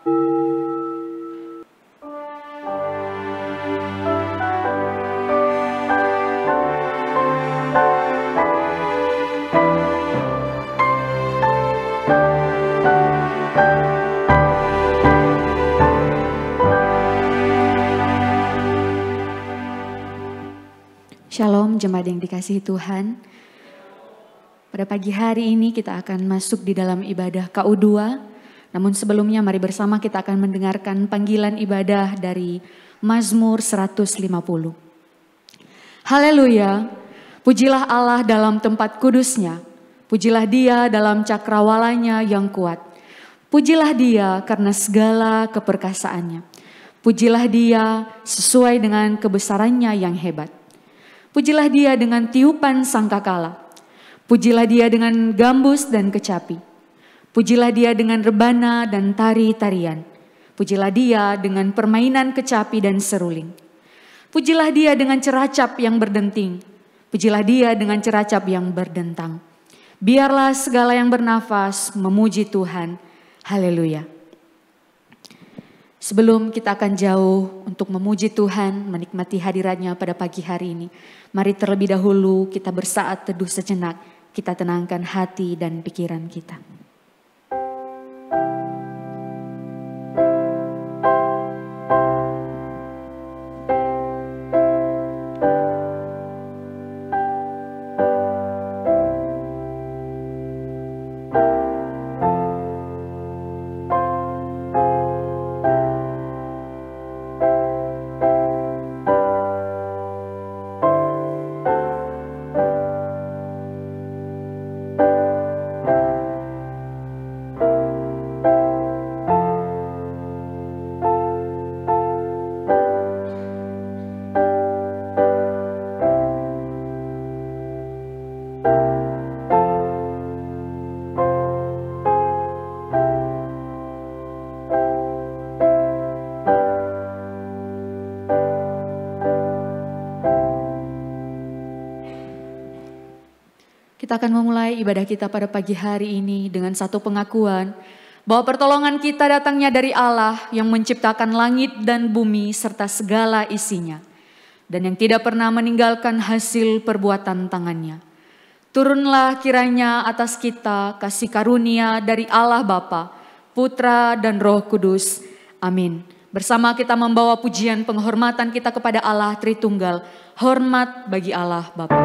Shalom jemaat yang dikasihi Tuhan. Pada pagi hari ini kita akan masuk di dalam ibadah KU2. Namun sebelumnya mari bersama kita akan mendengarkan panggilan ibadah dari Mazmur 150. Haleluya, pujilah Allah dalam tempat kudusnya. Pujilah Dia dalam cakrawalanya yang kuat. Pujilah Dia karena segala keperkasaannya. Pujilah Dia sesuai dengan kebesarannya yang hebat. Pujilah Dia dengan tiupan sangkakala. Pujilah Dia dengan gambus dan kecapi. Pujilah Dia dengan rebana dan tari-tarian. Pujilah Dia dengan permainan kecapi dan seruling. Pujilah Dia dengan ceracap yang berdenting. Pujilah Dia dengan ceracap yang berdentang. Biarlah segala yang bernafas memuji Tuhan. Haleluya. Sebelum kita akan jauh untuk memuji Tuhan, menikmati hadiratnya pada pagi hari ini, mari terlebih dahulu kita bersaat teduh sejenak, kita tenangkan hati dan pikiran kita. Kita akan memulai ibadah kita pada pagi hari ini dengan satu pengakuan bahwa pertolongan kita datangnya dari Allah yang menciptakan langit dan bumi serta segala isinya, dan yang tidak pernah meninggalkan hasil perbuatan tangannya. Turunlah kiranya atas kita kasih karunia dari Allah Bapa, Putra dan Roh Kudus. Amin. Bersama kita membawa pujian penghormatan kita kepada Allah Tritunggal. Hormat bagi Allah Bapa.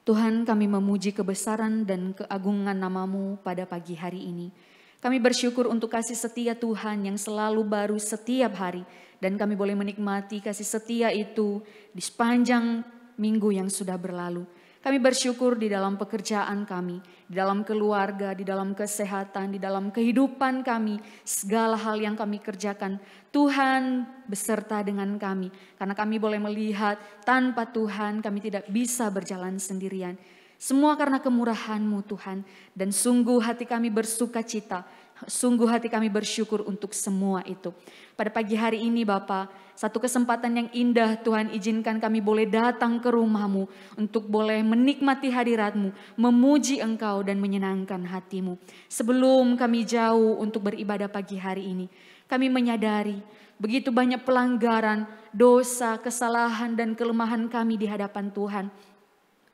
Tuhan, kami memuji kebesaran dan keagungan nama-Mu pada pagi hari ini. Kami bersyukur untuk kasih setia Tuhan yang selalu baru setiap hari. Dan kami boleh menikmati kasih setia itu di sepanjang minggu yang sudah berlalu. Kami bersyukur di dalam pekerjaan kami, di dalam keluarga, di dalam kesehatan, di dalam kehidupan kami. Segala hal yang kami kerjakan, Tuhan beserta dengan kami. Karena kami boleh melihat tanpa Tuhan kami tidak bisa berjalan sendirian. Semua karena kemurahan-Mu Tuhan. Dan sungguh hati kami bersuka cita. Sungguh hati kami bersyukur untuk semua itu. Pada pagi hari ini Bapa, satu kesempatan yang indah Tuhan izinkan kami boleh datang ke rumah-Mu. Untuk boleh menikmati hadirat-Mu, memuji Engkau dan menyenangkan hati-Mu. Sebelum kami jauh untuk beribadah pagi hari ini, kami menyadari begitu banyak pelanggaran, dosa, kesalahan dan kelemahan kami di hadapan Tuhan.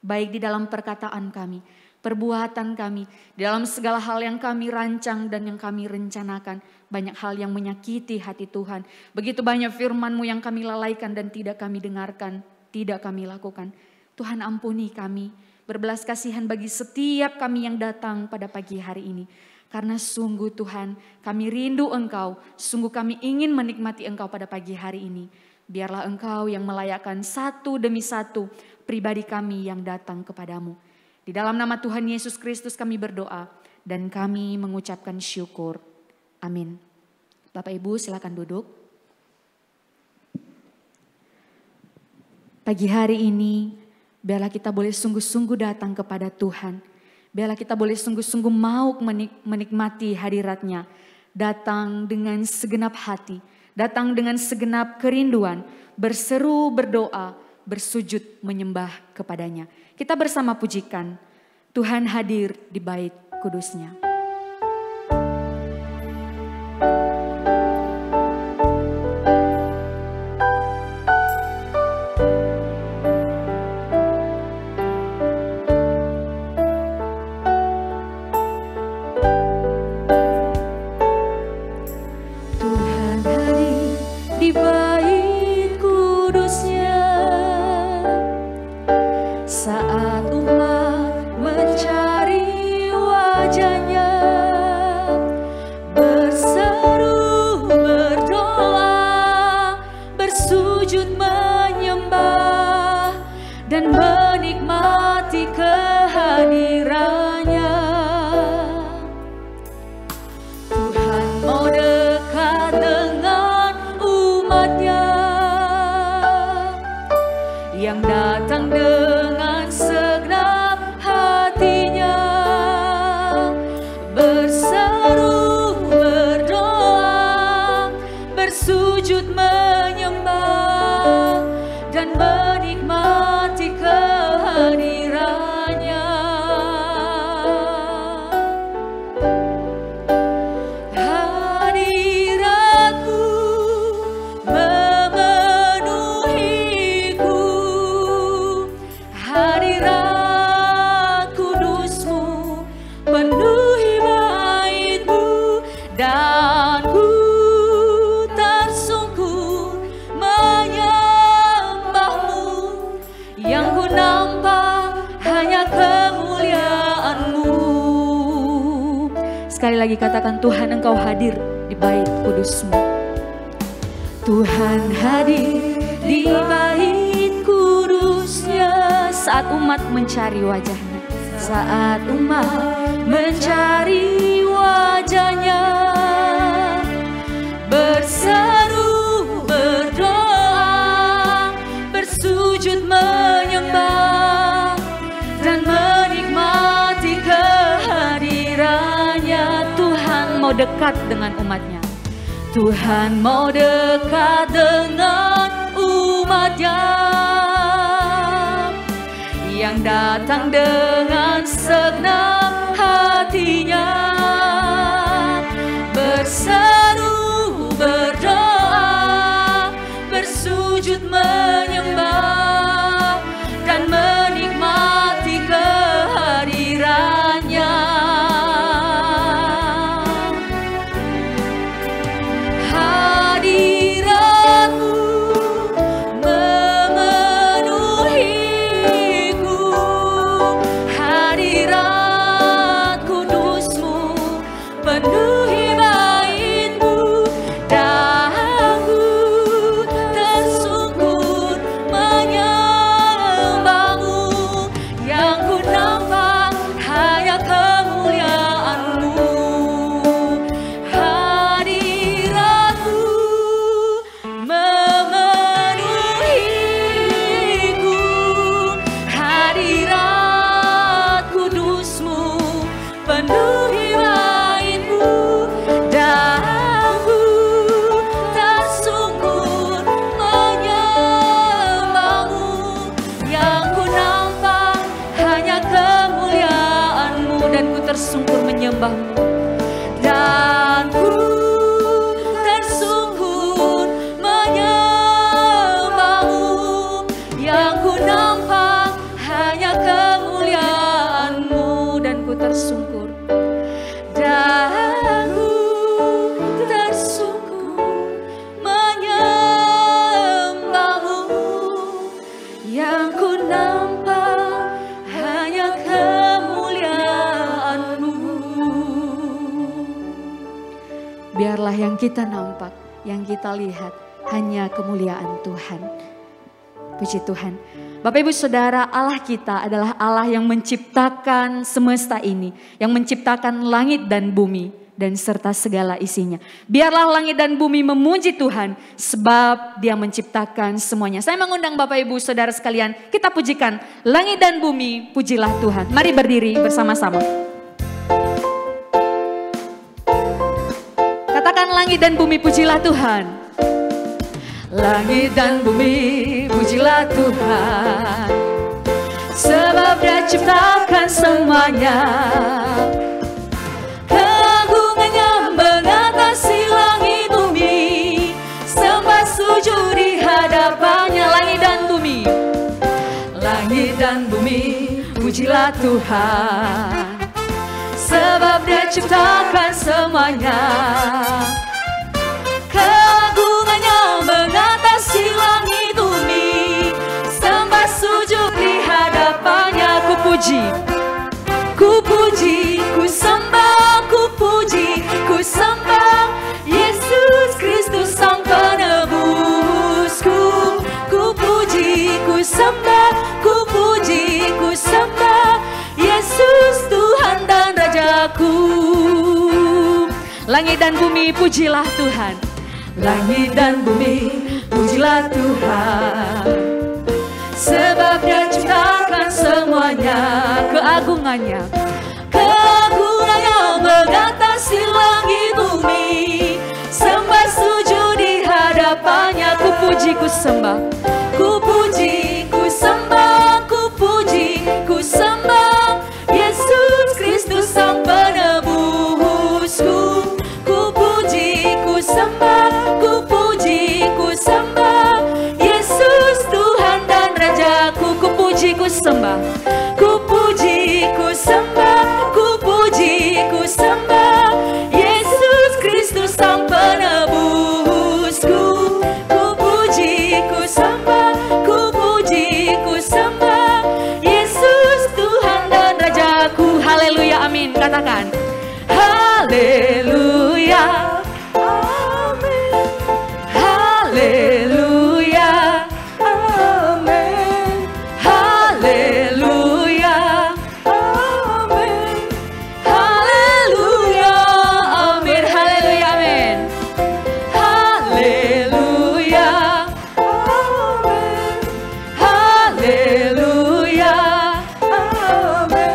Baik di dalam perkataan kami, perbuatan kami, di dalam segala hal yang kami rancang dan yang kami rencanakan. Banyak hal yang menyakiti hati Tuhan. Begitu banyak firman-Mu yang kami lalaikan dan tidak kami dengarkan, tidak kami lakukan. Tuhan ampuni kami, berbelas kasihan bagi setiap kami yang datang pada pagi hari ini. Karena sungguh Tuhan kami rindu Engkau, sungguh kami ingin menikmati Engkau pada pagi hari ini. Biarlah Engkau yang melayakkan satu demi satu pribadi kami yang datang kepadamu. Di dalam nama Tuhan Yesus Kristus kami berdoa dan kami mengucapkan syukur. Amin. Bapak Ibu silakan duduk. Pagi hari ini biarlah kita boleh sungguh-sungguh datang kepada Tuhan. Biarlah kita boleh sungguh-sungguh mau menikmati hadirat-Nya. Datang dengan segenap hati, datang dengan segenap kerinduan, berseru, berdoa, bersujud, menyembah kepadanya. Kita bersama pujikan, Tuhan hadir di bait kudus-Nya. Sekali lagi katakan, Tuhan Engkau hadir di bait kudus-Mu. Tuhan hadir di bait kudus-Nya saat umat mencari wajah-Nya. Saat umat mencari wajah-Nya, berseru, berdoa, bersujud menyembah dan menikmati kehadiran-Nya. Tuhan mau dekat dengan umat-Nya. Tuhan mau dekat dengan umat-Nya yang datang dengan segenap hatinya, berseru, berdoa, bersujud menyembah dan menikmati kehadiran-Nya. Tersungkur menyembah-Mu dan ku tersungkur menyembah-Mu, yang ku nampak hanya kemuliaan-Mu, dan ku tersungkur dan ku tersungkur menyembah-Mu, yang ku nampak hanya biarlah yang kita nampak, yang kita lihat hanya kemuliaan Tuhan. Puji Tuhan. Bapak Ibu Saudara, Allah kita adalah Allah yang menciptakan semesta ini, yang menciptakan langit dan bumi dan serta segala isinya. Biarlah langit dan bumi memuji Tuhan sebab Dia menciptakan semuanya. Saya mengundang Bapak Ibu Saudara sekalian, kita pujikan langit dan bumi, pujilah Tuhan. Mari berdiri bersama-sama. Katakan langit dan bumi, pujilah Tuhan. Langit dan bumi, pujilah Tuhan, sebab Dia ciptakan semuanya. Keagungannya mengatasi langit bumi, sembah sujud di hadapannya. Langit dan bumi, langit dan bumi, pujilah Tuhan, sebab Dia ciptakan semuanya. Keagungannya mengatasi langit bumi, sembah sujud di hadapannya. Ku puji, ku puji, ku sembah, ku puji, ku sembah Yesus Kristus Sang Penebusku. Ku puji, ku sembah, ku puji, ku sembah Yesus Tuhan dan Rajaku. Langit dan bumi, pujilah Tuhan. Langit dan bumi, pujilah Tuhan, sebab Dia ciptakan semuanya. Keagungannya, keagungannya mengatasi langit bumi, sembah sujud di hadapannya. Ku puji, ku sembah, ku puji, ku sembah, ku puji, ku sembah Yesus Kristus Sang Penebusku. Ku puji, ku sembah, ku puji, ku sembah Yesus Tuhan dan Rajaku. Ku puji, ku sembah, ku puji, ku sembah, ku puji, ku sembah Yesus Kristus Sang Penebusku. Ku puji, ku sembah, ku puji, ku sembah Yesus Tuhan dan Rajaku. Haleluya, amin. Katakan haleluya. Haleluya, amin. Haleluya, amin. Haleluya, amin. Haleluya, amin. Haleluya, amin. Haleluya, amin.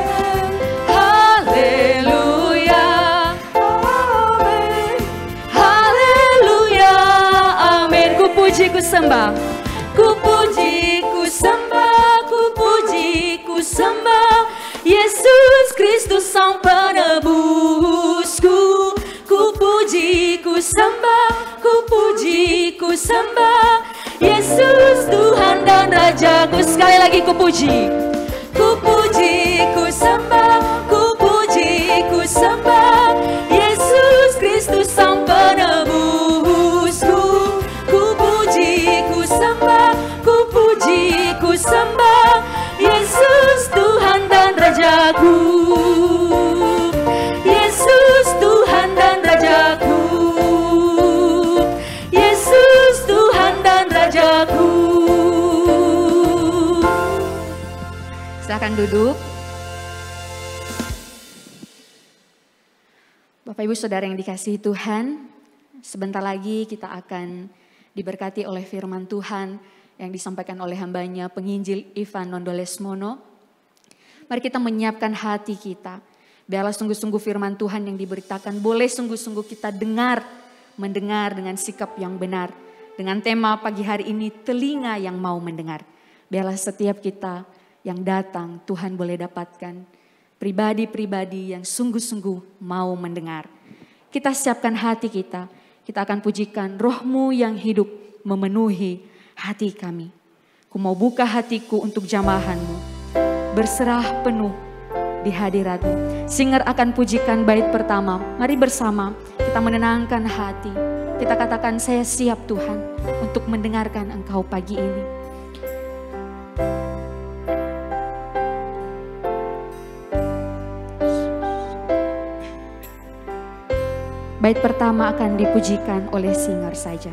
Haleluya, amin. Haleluya, amin. Ku puji, ku sembah, ku puji, ku sembah, ku puji, ku sembah Yesus Kristus Sang Penebusku. Ku puji, ku sembah, ku puji, ku sembah Yesus Tuhan dan Rajaku. Sekali lagi ku puji, ku puji, ku sembah, ku puji, ku sembah Yesus Kristus Sang Penebusku. Ku puji, ku sembah, ku puji, ku sembah Yesus Tuhan dan Rajaku. Yesus Tuhan dan Rajaku. Yesus Tuhan dan Rajaku. Silakan duduk. Bapak Ibu Saudara yang dikasihi Tuhan, sebentar lagi kita akan diberkati oleh firman Tuhan yang disampaikan oleh hambanya penginjil Ivan Nondolesmono. Mari kita menyiapkan hati kita. Biarlah sungguh-sungguh firman Tuhan yang diberitakan boleh sungguh-sungguh kita mendengar dengan sikap yang benar. Dengan tema pagi hari ini, telinga yang mau mendengar. Biarlah setiap kita yang datang Tuhan boleh dapatkan pribadi-pribadi yang sungguh-sungguh mau mendengar. Kita siapkan hati kita. Kita akan pujikan Roh-Mu yang hidup memenuhi hati kami. Ku mau buka hatiku untuk jamahan-Mu, berserah penuh di hadirat-Mu. Singer akan pujikan bait pertama. Mari bersama kita menenangkan hati. Kita katakan, saya siap Tuhan untuk mendengarkan Engkau pagi ini. Bait pertama akan dipujikan oleh singer saja.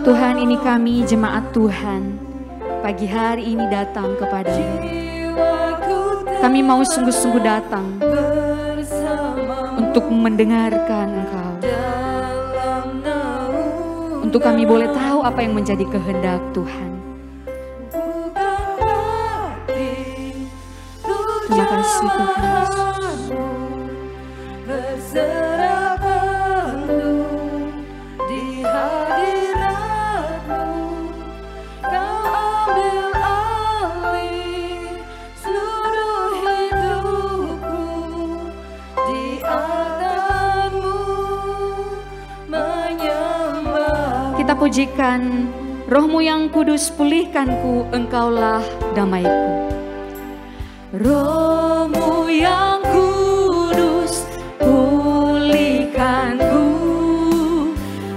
Tuhan, ini kami jemaat Tuhan pagi hari ini datang kepadamu. Kami mau sungguh-sungguh datang untuk mendengarkan Engkau. Untuk kami boleh tahu apa yang menjadi kehendak Tuhan. Terima kasih Tuhan Yesus. Berserah penuh di hadirat-Mu, Kau ambil alih seluruh hidupku. Di altar-Mu menyembah. Kita pujikan Roh-Mu yang kudus, pulihkanku, Engkaulah damaiku. Roh-Mu yang kudus, pulihkanku,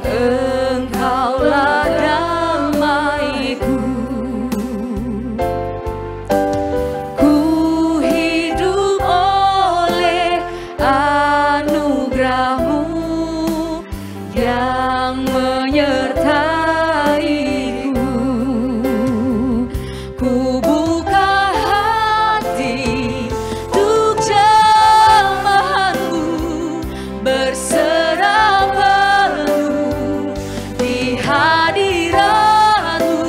Engkaulah damaiku. Ku hidup oleh anugerah-Mu yang menyertaiku. Ku buka hati untuk jamahan-Mu, berserah penuh di hadirat-Mu.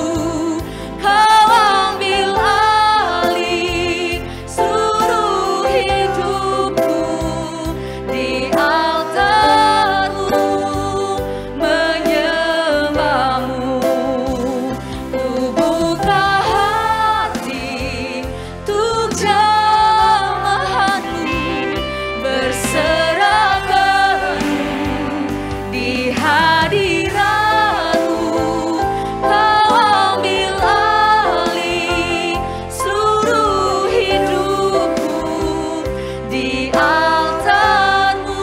Kau ambil alih seluruh hidupku. Di altar-Mu menyembah-Mu. Ku buka hati untuk jamahan-Mu, berserah penuh di hadirat-Mu. Kau ambil alih seluruh hidupku. Di altar-Mu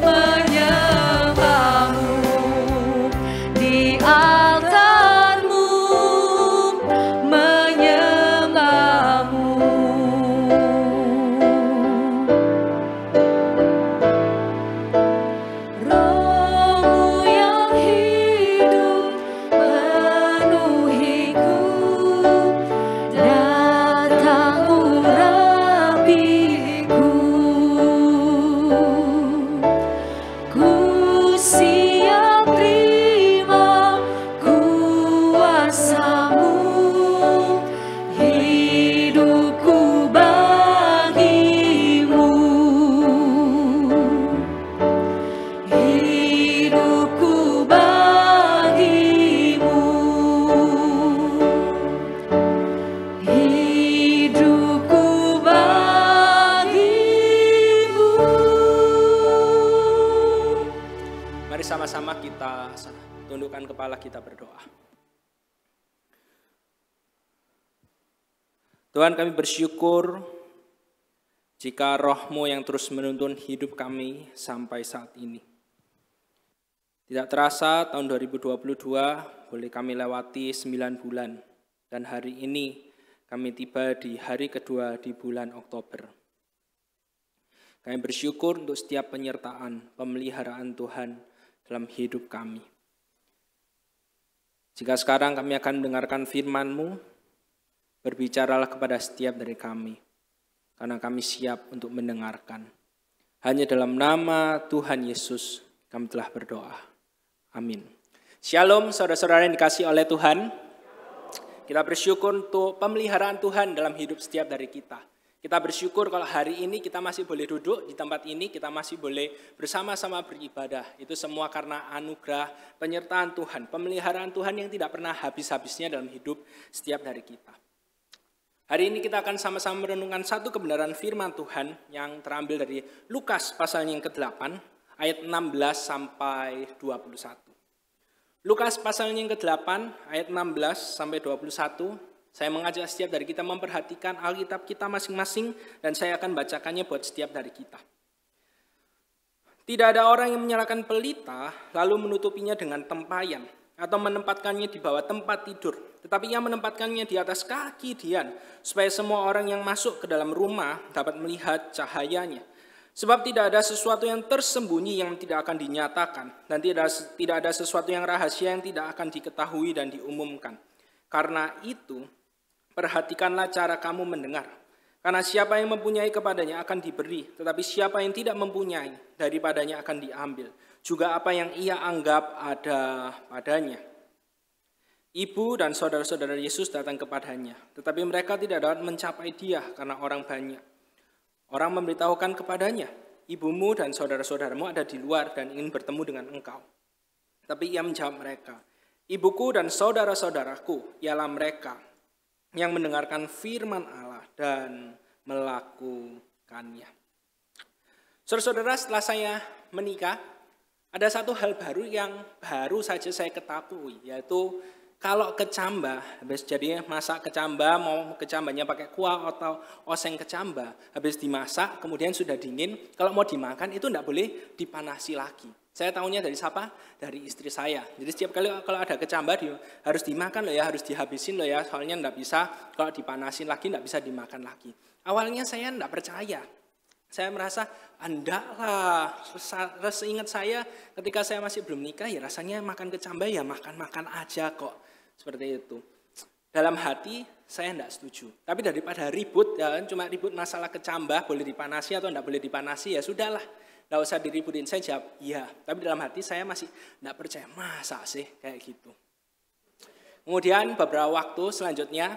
menyembah-Mu. Di altar-Mu menyembah-Mu. Roh-Mu yang hidup penuhiku, datang urapiku. Ku siap terima kuasa-Mu, hidupku bagi-Mu. Hidupku bagi-Mu. Hidupku bagi-Mu. Mari sama-sama kita tundukkan kepala, kita berdoa. Tuhan, kami bersyukur jika Roh-Mu yang terus menuntun hidup kami sampai saat ini. Tidak terasa tahun 2022 boleh kami lewati 9 bulan. Dan hari ini kami tiba di hari kedua di bulan Oktober. Kami bersyukur untuk setiap penyertaan, pemeliharaan Tuhan dalam hidup kami. Jika sekarang kami akan mendengarkan firman-Mu, berbicaralah kepada setiap dari kami, karena kami siap untuk mendengarkan. Hanya dalam nama Tuhan Yesus kami telah berdoa. Amin. Shalom saudara-saudara yang dikasihi oleh Tuhan. Kita bersyukur untuk pemeliharaan Tuhan dalam hidup setiap dari kita. Kita bersyukur kalau hari ini kita masih boleh duduk di tempat ini, kita masih boleh bersama-sama beribadah. Itu semua karena anugerah penyertaan Tuhan, pemeliharaan Tuhan yang tidak pernah habis-habisnya dalam hidup setiap dari kita. Hari ini kita akan sama-sama merenungkan satu kebenaran firman Tuhan yang terambil dari Lukas pasal yang ke-8, ayat 16 sampai 21. Lukas pasal yang ke-8, ayat 16 sampai 21. Saya mengajak setiap dari kita memperhatikan Alkitab kita masing-masing dan saya akan bacakannya buat setiap dari kita. Tidak ada orang yang menyalakan pelita lalu menutupinya dengan tempayan atau menempatkannya di bawah tempat tidur, tetapi ia menempatkannya di atas kaki dian supaya semua orang yang masuk ke dalam rumah dapat melihat cahayanya. Sebab tidak ada sesuatu yang tersembunyi yang tidak akan dinyatakan, dan tidak ada sesuatu yang rahasia yang tidak akan diketahui dan diumumkan. Karena itu, perhatikanlah cara kamu mendengar. Karena siapa yang mempunyai kepadanya akan diberi, tetapi siapa yang tidak mempunyai, daripadanya akan diambil. Juga apa yang ia anggap ada padanya. Ibu dan saudara-saudara Yesus datang kepadanya, tetapi mereka tidak dapat mencapai dia karena orang banyak. Orang memberitahukan kepadanya, ibumu dan saudara-saudaramu ada di luar dan ingin bertemu dengan engkau. Tapi ia menjawab mereka, ibuku dan saudara-saudaraku ialah mereka yang mendengarkan firman Allah dan melakukannya. Saudara-saudara, setelah saya menikah, ada satu hal baru yang baru saja saya ketahui, yaitu kalau kecambah, habis jadi masak kecambah, mau kecambahnya pakai kuah atau oseng kecambah, habis dimasak, kemudian sudah dingin, kalau mau dimakan itu tidak boleh dipanasi lagi. Saya tahunya dari siapa? Dari istri saya. Jadi setiap kali kalau ada kecambah harus dimakan loh ya, harus dihabisin loh ya, soalnya tidak bisa kalau dipanasin lagi, tidak bisa dimakan lagi. Awalnya saya tidak percaya. Saya merasa, enggak lah, seingat saya ketika saya masih belum nikah, ya rasanya makan kecambah ya makan-makan aja kok. Seperti itu. Dalam hati saya tidak setuju. Tapi daripada ribut, ya cuma ribut masalah kecambah, boleh dipanasi atau tidak boleh dipanasi, ya sudahlah. Tidak usah diributin, saya jawab iya. Tapi dalam hati saya masih tidak percaya, masa sih kayak gitu. Kemudian beberapa waktu selanjutnya,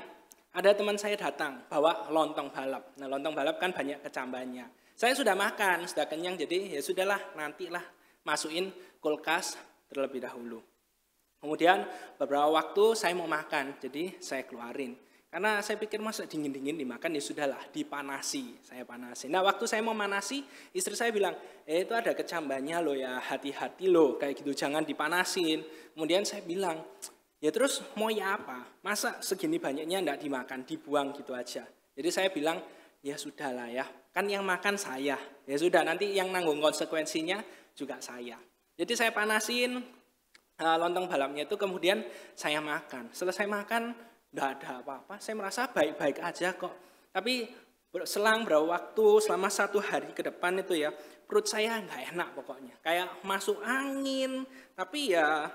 ada teman saya datang, bawa lontong balap. Nah lontong balap kan banyak kecambahnya. Saya sudah makan, sudah kenyang, jadi ya sudahlah, nantilah masukin kulkas terlebih dahulu. Kemudian beberapa waktu saya mau makan, jadi saya keluarin. Karena saya pikir masa dingin-dingin dimakan, ya sudahlah, dipanasi, saya panasi. Nah waktu saya mau manasi, istri saya bilang, itu ada kecambahnya loh ya, hati-hati loh, kayak gitu, jangan dipanasin. Kemudian saya bilang, ya terus mau ya apa? Masa segini banyaknya enggak dimakan, dibuang gitu aja. Jadi saya bilang, ya sudahlah ya, kan yang makan saya. Ya sudah, nanti yang nanggung konsekuensinya juga saya. Jadi saya panasin lontong balapnya itu, kemudian saya makan. Selesai makan, enggak ada apa-apa, saya merasa baik-baik aja kok. Tapi selang berapa waktu, selama 1 hari ke depan itu ya, perut saya enggak enak pokoknya. Kayak masuk angin, tapi ya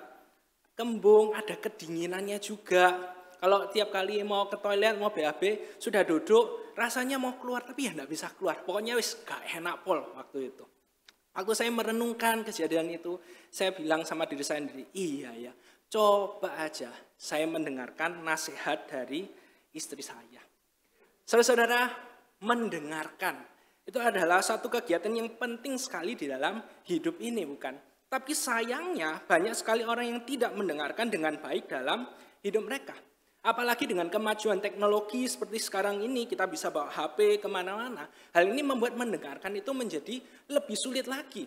kembung, ada kedinginannya juga. Kalau tiap kali mau ke toilet, mau BAB, sudah duduk, rasanya mau keluar, tapi ya enggak bisa keluar. Pokoknya wis enggak enak pol waktu itu. Waktu saya merenungkan kejadian itu, saya bilang sama diri saya sendiri, iya ya, coba aja saya mendengarkan nasihat dari istri saya. Saudara-saudara, mendengarkan itu adalah satu kegiatan yang penting sekali di dalam hidup ini, bukan? Tapi sayangnya banyak sekali orang yang tidak mendengarkan dengan baik dalam hidup mereka. Apalagi dengan kemajuan teknologi seperti sekarang ini, kita bisa bawa HP kemana-mana. Hal ini membuat mendengarkan itu menjadi lebih sulit lagi.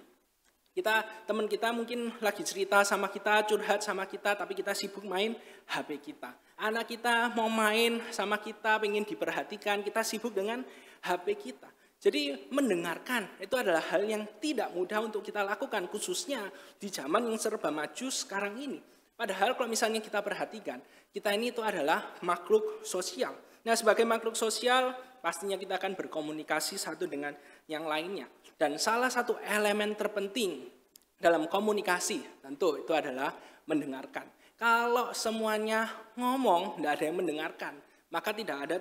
Teman kita mungkin lagi cerita sama kita, curhat sama kita, tapi kita sibuk main HP kita. Anak kita mau main sama kita, pengen diperhatikan, kita sibuk dengan HP kita. Jadi mendengarkan itu adalah hal yang tidak mudah untuk kita lakukan, khususnya di zaman yang serba maju sekarang ini. Padahal kalau misalnya kita perhatikan, kita ini itu adalah makhluk sosial. Nah sebagai makhluk sosial, pastinya kita akan berkomunikasi satu dengan yang lainnya. Dan salah satu elemen terpenting dalam komunikasi, tentu itu adalah mendengarkan. Kalau semuanya ngomong, tidak ada yang mendengarkan, maka tidak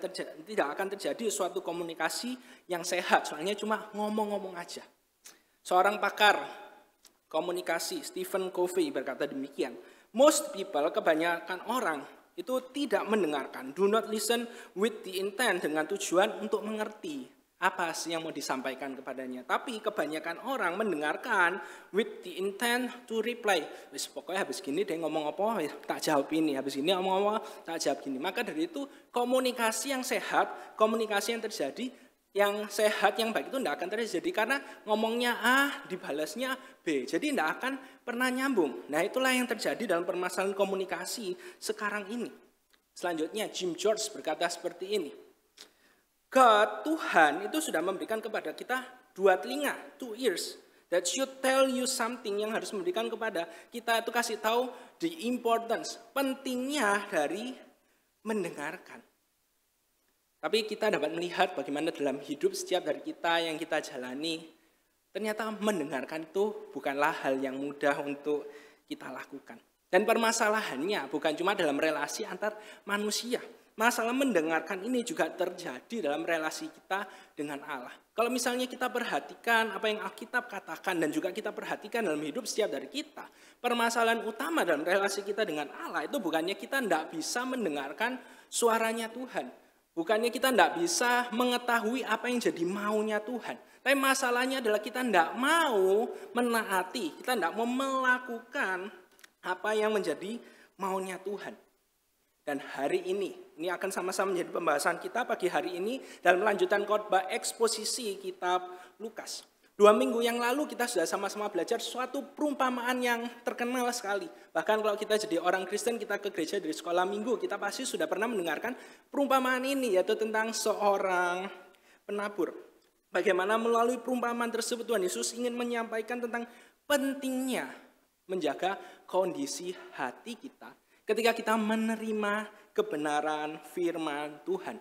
akan terjadi suatu komunikasi yang sehat. Soalnya cuma ngomong-ngomong aja. Seorang pakar komunikasi, Stephen Covey berkata demikian. Most people, kebanyakan orang, itu tidak mendengarkan. Do not listen with the intent, dengan tujuan untuk mengerti apa sih yang mau disampaikan kepadanya. Tapi kebanyakan orang mendengarkan with the intent to reply. Pokoknya habis gini dia ngomong apa, tak jawab ini. Habis ini ngomong apa, tak jawab gini. Maka dari itu komunikasi yang sehat, komunikasi yang terjadi, yang sehat, yang baik itu tidak akan terjadi. Karena ngomongnya A, dibalasnya B. Jadi tidak akan pernah nyambung. Nah itulah yang terjadi dalam permasalahan komunikasi sekarang ini. Selanjutnya Jim George berkata seperti ini. Tuhan itu sudah memberikan kepada kita 2 telinga, 2 ears. That should tell you something, yang harus memberikan kepada kita itu kasih tahu the importance, pentingnya dari mendengarkan. Tapi kita dapat melihat bagaimana dalam hidup setiap dari kita yang kita jalani, ternyata mendengarkan itu bukanlah hal yang mudah untuk kita lakukan. Dan permasalahannya bukan cuma dalam relasi antar manusia. Masalah mendengarkan ini juga terjadi dalam relasi kita dengan Allah. Kalau misalnya kita perhatikan apa yang Alkitab katakan dan juga kita perhatikan dalam hidup setiap dari kita, permasalahan utama dalam relasi kita dengan Allah itu bukannya kita tidak bisa mendengarkan suaranya Tuhan. Bukannya kita tidak bisa mengetahui apa yang jadi maunya Tuhan. Tapi masalahnya adalah kita tidak mau menaati, kita tidak mau melakukan apa yang menjadi maunya Tuhan. Dan hari ini akan sama-sama menjadi pembahasan kita pagi hari ini dalam lanjutan khotbah eksposisi kitab Lukas. 2 minggu yang lalu kita sudah sama-sama belajar suatu perumpamaan yang terkenal sekali. Bahkan kalau kita jadi orang Kristen, kita ke gereja dari sekolah minggu, kita pasti sudah pernah mendengarkan perumpamaan ini, yaitu tentang seorang penabur. Bagaimana melalui perumpamaan tersebut Tuhan Yesus ingin menyampaikan tentang pentingnya menjaga kondisi hati kita ketika kita menerima kebenaran firman Tuhan.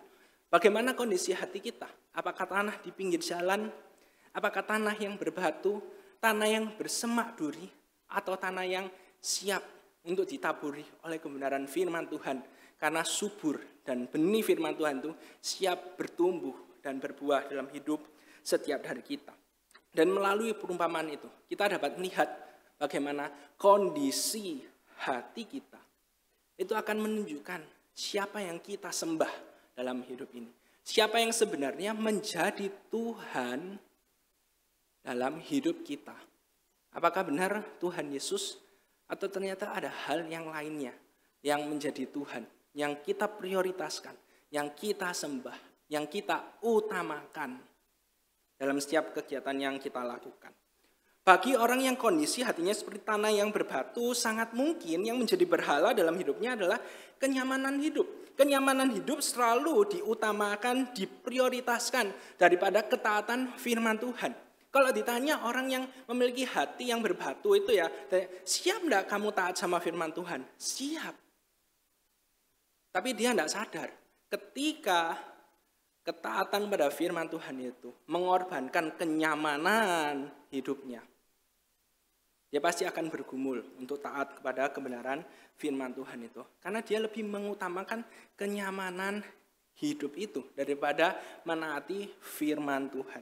Bagaimana kondisi hati kita? Apakah tanah di pinggir jalan? Apakah tanah yang berbatu? Tanah yang bersemak duri? Atau tanah yang siap untuk ditaburi oleh kebenaran firman Tuhan? Karena subur dan benih firman Tuhan itu siap bertumbuh dan berbuah dalam hidup setiap dari kita. Dan melalui perumpamaan itu, kita dapat melihat bagaimana kondisi hati kita itu akan menunjukkan siapa yang kita sembah dalam hidup ini. Siapa yang sebenarnya menjadi Tuhan dalam hidup kita. Apakah benar Tuhan Yesus atau ternyata ada hal yang lainnya yang menjadi Tuhan, yang kita prioritaskan, yang kita sembah, yang kita utamakan dalam setiap kegiatan yang kita lakukan. Bagi orang yang kondisi hatinya seperti tanah yang berbatu, sangat mungkin yang menjadi berhala dalam hidupnya adalah kenyamanan hidup. Kenyamanan hidup selalu diutamakan, diprioritaskan daripada ketaatan firman Tuhan. Kalau ditanya orang yang memiliki hati yang berbatu itu ya, siap enggak kamu taat sama firman Tuhan? Siap. Tapi dia enggak sadar ketika ketaatan pada firman Tuhan itu mengorbankan kenyamanan hidupnya. Dia pasti akan bergumul untuk taat kepada kebenaran firman Tuhan itu. Karena dia lebih mengutamakan kenyamanan hidup itu daripada menaati firman Tuhan.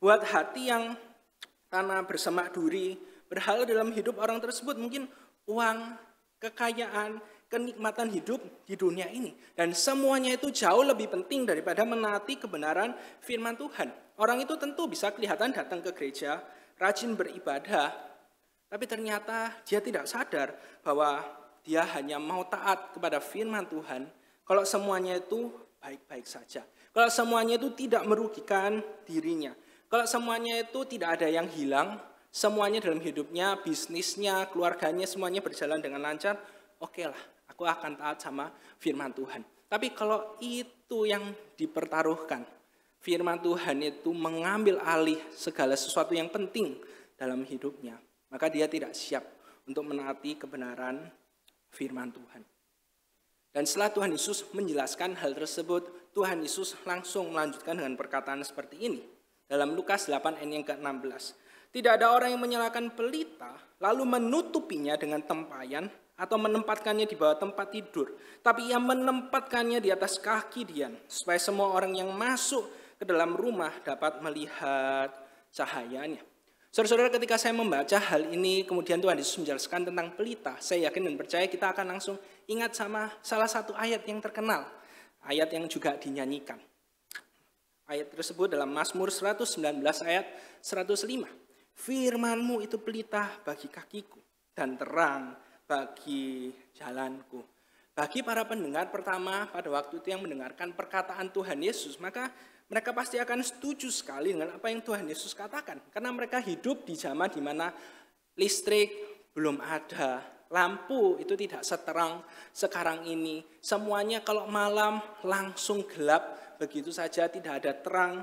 Buat hati yang tanah bersemak duri, berhala dalam hidup orang tersebut mungkin uang, kekayaan, kenikmatan hidup di dunia ini. Dan semuanya itu jauh lebih penting daripada menaati kebenaran firman Tuhan. Orang itu tentu bisa kelihatan datang ke gereja, rajin beribadah, tapi ternyata dia tidak sadar bahwa dia hanya mau taat kepada firman Tuhan kalau semuanya itu baik-baik saja. Kalau semuanya itu tidak merugikan dirinya. Kalau semuanya itu tidak ada yang hilang, semuanya dalam hidupnya, bisnisnya, keluarganya, semuanya berjalan dengan lancar, oke lah, aku akan taat sama firman Tuhan. Tapi kalau itu yang dipertaruhkan, firman Tuhan itu mengambil alih segala sesuatu yang penting dalam hidupnya, maka dia tidak siap untuk menaati kebenaran firman Tuhan. Dan setelah Tuhan Yesus menjelaskan hal tersebut, Tuhan Yesus langsung melanjutkan dengan perkataan seperti ini. Dalam Lukas 8 ayat yang ke-16. Tidak ada orang yang menyalakan pelita, lalu menutupinya dengan tempayan, atau menempatkannya di bawah tempat tidur. Tapi ia menempatkannya di atas kaki Dian, supaya semua orang yang masuk ke dalam rumah dapat melihat cahayanya. Saudara-saudara, ketika saya membaca hal ini, kemudian Tuhan Yesus menjelaskan tentang pelita, saya yakin dan percaya kita akan langsung ingat sama salah satu ayat yang terkenal, ayat yang juga dinyanyikan. Ayat tersebut dalam Mazmur 119 ayat 105. Firman-Mu itu pelita bagi kakiku dan terang bagi jalanku. Bagi para pendengar pertama pada waktu itu yang mendengarkan perkataan Tuhan Yesus, maka mereka pasti akan setuju sekali dengan apa yang Tuhan Yesus katakan. Karena mereka hidup di zaman di mana listrik belum ada, lampu itu tidak seterang sekarang ini. Semuanya kalau malam langsung gelap, begitu saja tidak ada terang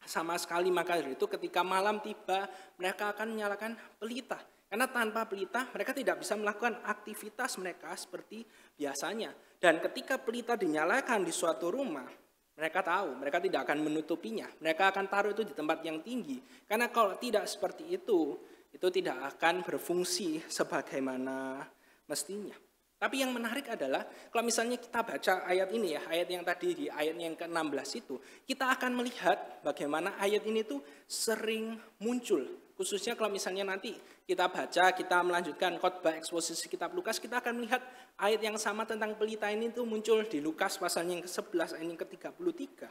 sama sekali. Maka dari itu ketika malam tiba, mereka akan menyalakan pelita. Karena tanpa pelita mereka tidak bisa melakukan aktivitas mereka seperti biasanya. Dan ketika pelita dinyalakan di suatu rumah, Mereka tahu, mereka tidak akan menutupinya. Mereka akan taruh itu di tempat yang tinggi. Karena kalau tidak seperti itu tidak akan berfungsi sebagaimana mestinya. Tapi yang menarik adalah kalau misalnya kita baca ayat ini ya, ayat yang tadi di ayat yang ke-16 itu, kita akan melihat bagaimana ayat ini tuh sering muncul. Khususnya kalau misalnya nanti kita baca, kita melanjutkan khotbah eksposisi kitab Lukas, kita akan melihat ayat yang sama tentang pelita ini tuh muncul di Lukas pasal yang ke-11 ayat yang ke-33.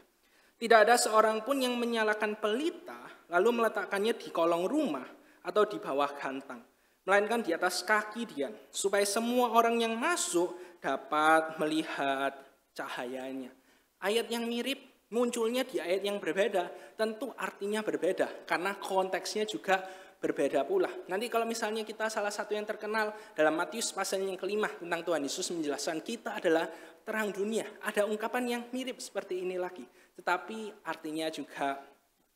Tidak ada seorang pun yang menyalakan pelita lalu meletakkannya di kolong rumah atau di bawah gantang, melainkan di atas kaki Dian, supaya semua orang yang masuk dapat melihat cahayanya. Ayat yang mirip munculnya di ayat yang berbeda, tentu artinya berbeda, karena konteksnya juga berbeda pula. Nanti kalau misalnya kita salah satu yang terkenal dalam Matius pasal yang ke-5 tentang Tuhan Yesus menjelaskan kita adalah terang dunia. Ada ungkapan yang mirip seperti ini lagi, tetapi artinya juga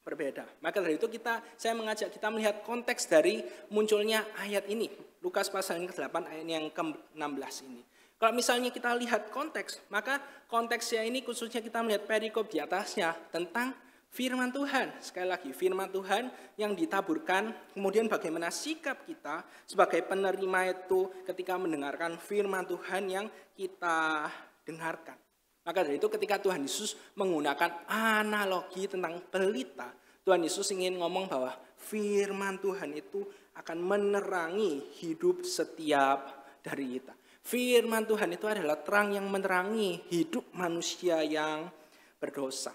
berbeda. Maka dari itu saya mengajak kita melihat konteks dari munculnya ayat ini. Lukas pasal yang ke-8 ayat yang ke-16 ini. Kalau misalnya kita lihat konteks, maka konteksnya ini khususnya kita melihat perikop di atasnya tentang firman Tuhan. Sekali lagi, firman Tuhan yang ditaburkan, kemudian bagaimana sikap kita sebagai penerima itu ketika mendengarkan firman Tuhan yang kita dengarkan. Maka dari itu ketika Tuhan Yesus menggunakan analogi tentang pelita, Tuhan Yesus ingin ngomong bahwa firman Tuhan itu akan menerangi hidup setiap dari kita. Firman Tuhan itu adalah terang yang menerangi hidup manusia yang berdosa.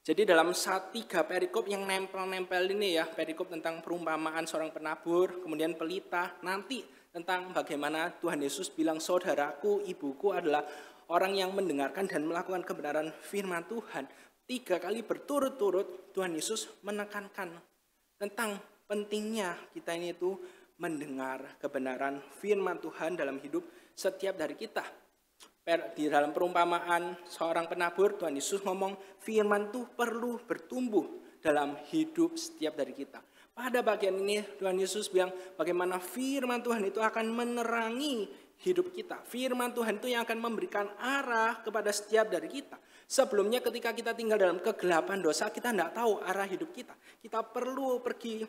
Jadi dalam 3 perikop yang nempel-nempel ini ya, perikop tentang perumpamaan seorang penabur, kemudian pelita, nanti tentang bagaimana Tuhan Yesus bilang saudaraku, ibuku adalah orang yang mendengarkan dan melakukan kebenaran firman Tuhan. 3 kali berturut-turut Tuhan Yesus menekankan tentang pentingnya kita ini itu mendengar kebenaran firman Tuhan dalam hidup setiap dari kita. Di dalam perumpamaan seorang penabur, Tuhan Yesus ngomong firman itu perlu bertumbuh dalam hidup setiap dari kita. Pada bagian ini Tuhan Yesus bilang bagaimana firman Tuhan itu akan menerangi hidup kita. Firman Tuhan itu yang akan memberikan arah kepada setiap dari kita. Sebelumnya ketika kita tinggal dalam kegelapan dosa, kita tidak tahu arah hidup kita. Kita perlu pergi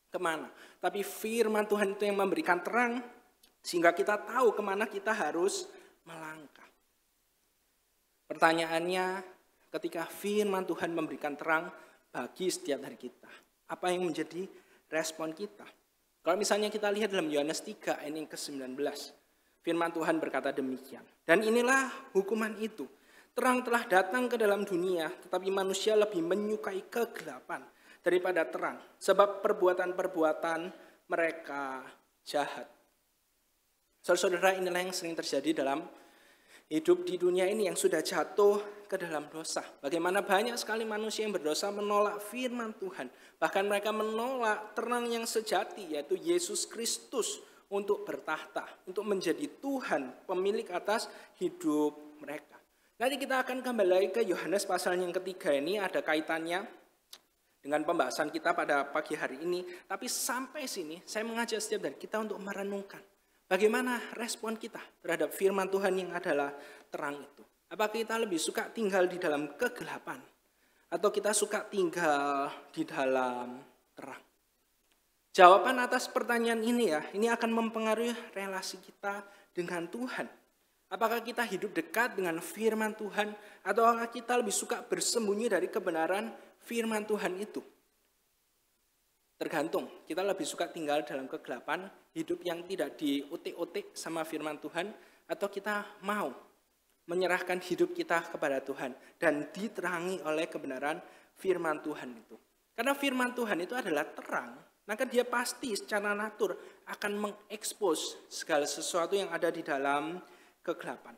kemana. Tapi firman Tuhan itu yang memberikan terang, sehingga kita tahu kemana kita harus melangkah. Pertanyaannya, ketika firman Tuhan memberikan terang bagi setiap dari kita, apa yang menjadi respon kita? Kalau misalnya kita lihat dalam Yohanes 3 ayat yang ke-19, firman Tuhan berkata demikian. Dan inilah hukuman itu. Terang telah datang ke dalam dunia, tetapi manusia lebih menyukai kegelapan daripada terang. Sebab perbuatan-perbuatan mereka jahat. Saudara-saudara, inilah yang sering terjadi dalam hidup di dunia ini yang sudah jatuh ke dalam dosa. Bagaimana banyak sekali manusia yang berdosa menolak firman Tuhan. Bahkan mereka menolak terang yang sejati, yaitu Yesus Kristus, untuk bertahta, untuk menjadi Tuhan, pemilik atas hidup mereka. Nanti kita akan kembali lagi ke Yohanes pasal yang ketiga ini, ada kaitannya dengan pembahasan kita pada pagi hari ini. Tapi sampai sini saya mengajak setiap dari kita untuk merenungkan bagaimana respon kita terhadap firman Tuhan yang adalah terang itu. Apakah kita lebih suka tinggal di dalam kegelapan atau kita suka tinggal di dalam terang? Jawaban atas pertanyaan ini ini akan mempengaruhi relasi kita dengan Tuhan. Apakah kita hidup dekat dengan firman Tuhan atau apakah kita lebih suka bersembunyi dari kebenaran firman Tuhan itu? Tergantung, kita lebih suka tinggal dalam kegelapan, hidup yang tidak diutik-utik sama firman Tuhan, atau kita mau menyerahkan hidup kita kepada Tuhan dan diterangi oleh kebenaran firman Tuhan itu. Karena firman Tuhan itu adalah terang, maka dia pasti secara natur akan mengekspos segala sesuatu yang ada di dalam kegelapan.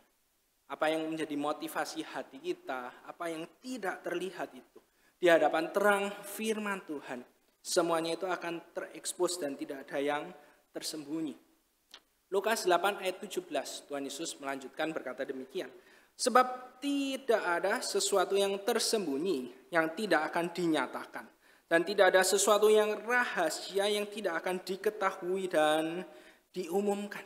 Apa yang menjadi motivasi hati kita, apa yang tidak terlihat itu. Di hadapan terang firman Tuhan, semuanya itu akan terekspos dan tidak ada yang tersembunyi. Lukas 8 ayat 17, Tuhan Yesus melanjutkan berkata demikian. Sebab tidak ada sesuatu yang tersembunyi yang tidak akan dinyatakan. Dan tidak ada sesuatu yang rahasia yang tidak akan diketahui dan diumumkan.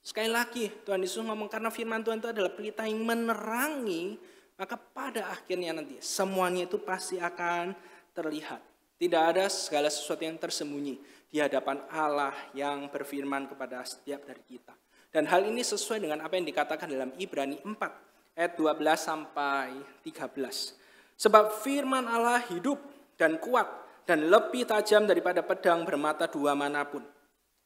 Sekali lagi Tuhan Yesus ngomong karena firman Tuhan itu adalah pelita yang menerangi maka pada akhirnya nanti semuanya itu pasti akan terlihat. Tidak ada segala sesuatu yang tersembunyi di hadapan Allah yang berfirman kepada setiap dari kita. Dan hal ini sesuai dengan apa yang dikatakan dalam Ibrani 4 ayat 12 sampai 13. Sebab firman Allah hidup dan kuat dan lebih tajam daripada pedang bermata dua manapun.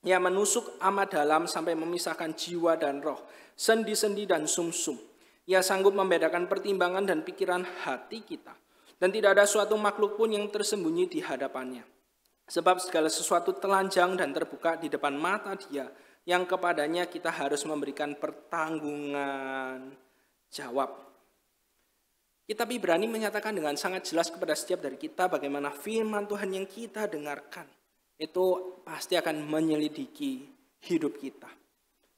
Ia menusuk amat dalam sampai memisahkan jiwa dan roh, sendi-sendi dan sumsum. Ia sanggup membedakan pertimbangan dan pikiran hati kita. Dan tidak ada suatu makhluk pun yang tersembunyi di hadapannya. Sebab segala sesuatu telanjang dan terbuka di depan mata Dia, yang kepadanya kita harus memberikan pertanggungan jawab. Kitab Ibrani menyatakan dengan sangat jelas kepada setiap dari kita bagaimana firman Tuhan yang kita dengarkan itu pasti akan menyelidiki hidup kita.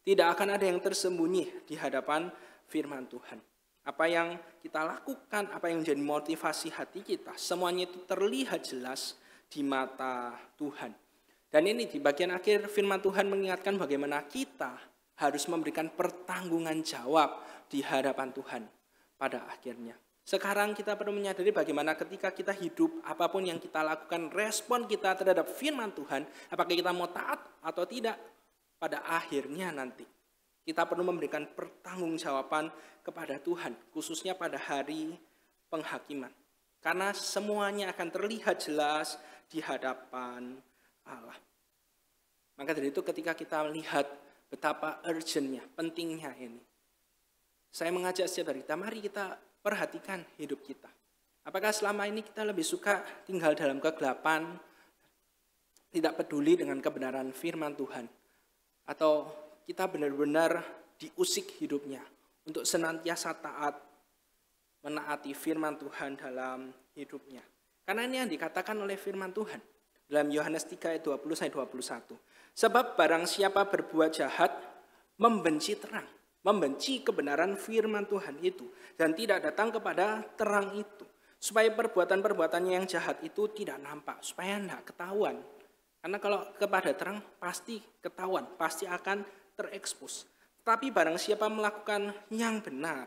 Tidak akan ada yang tersembunyi di hadapan firman Tuhan. Apa yang kita lakukan, apa yang menjadi motivasi hati kita, semuanya itu terlihat jelas di mata Tuhan. Dan ini di bagian akhir firman Tuhan mengingatkan bagaimana kita harus memberikan pertanggungan jawab di hadapan Tuhan pada akhirnya. Sekarang kita perlu menyadari bagaimana ketika kita hidup, apapun yang kita lakukan, respon kita terhadap firman Tuhan, apakah kita mau taat atau tidak, pada akhirnya nanti kita perlu memberikan pertanggungjawaban kepada Tuhan, khususnya pada hari penghakiman. Karena semuanya akan terlihat jelas di hadapan Allah. Maka dari itu ketika kita melihat betapa urgentnya, pentingnya ini, saya mengajak setiap dari kita, mari kita perhatikan hidup kita. Apakah selama ini kita lebih suka tinggal dalam kegelapan, tidak peduli dengan kebenaran firman Tuhan, atau kita benar-benar diusik hidupnya untuk senantiasa taat, menaati firman Tuhan dalam hidupnya. Karena ini yang dikatakan oleh firman Tuhan dalam Yohanes 3 ayat 20-21. Sebab barang siapa berbuat jahat, membenci terang, membenci kebenaran firman Tuhan itu, dan tidak datang kepada terang itu, supaya perbuatan-perbuatannya yang jahat itu tidak nampak, supaya tidak ketahuan. Karena kalau kepada terang pasti ketahuan, pasti akan terekspos. Tapi barang siapa melakukan yang benar,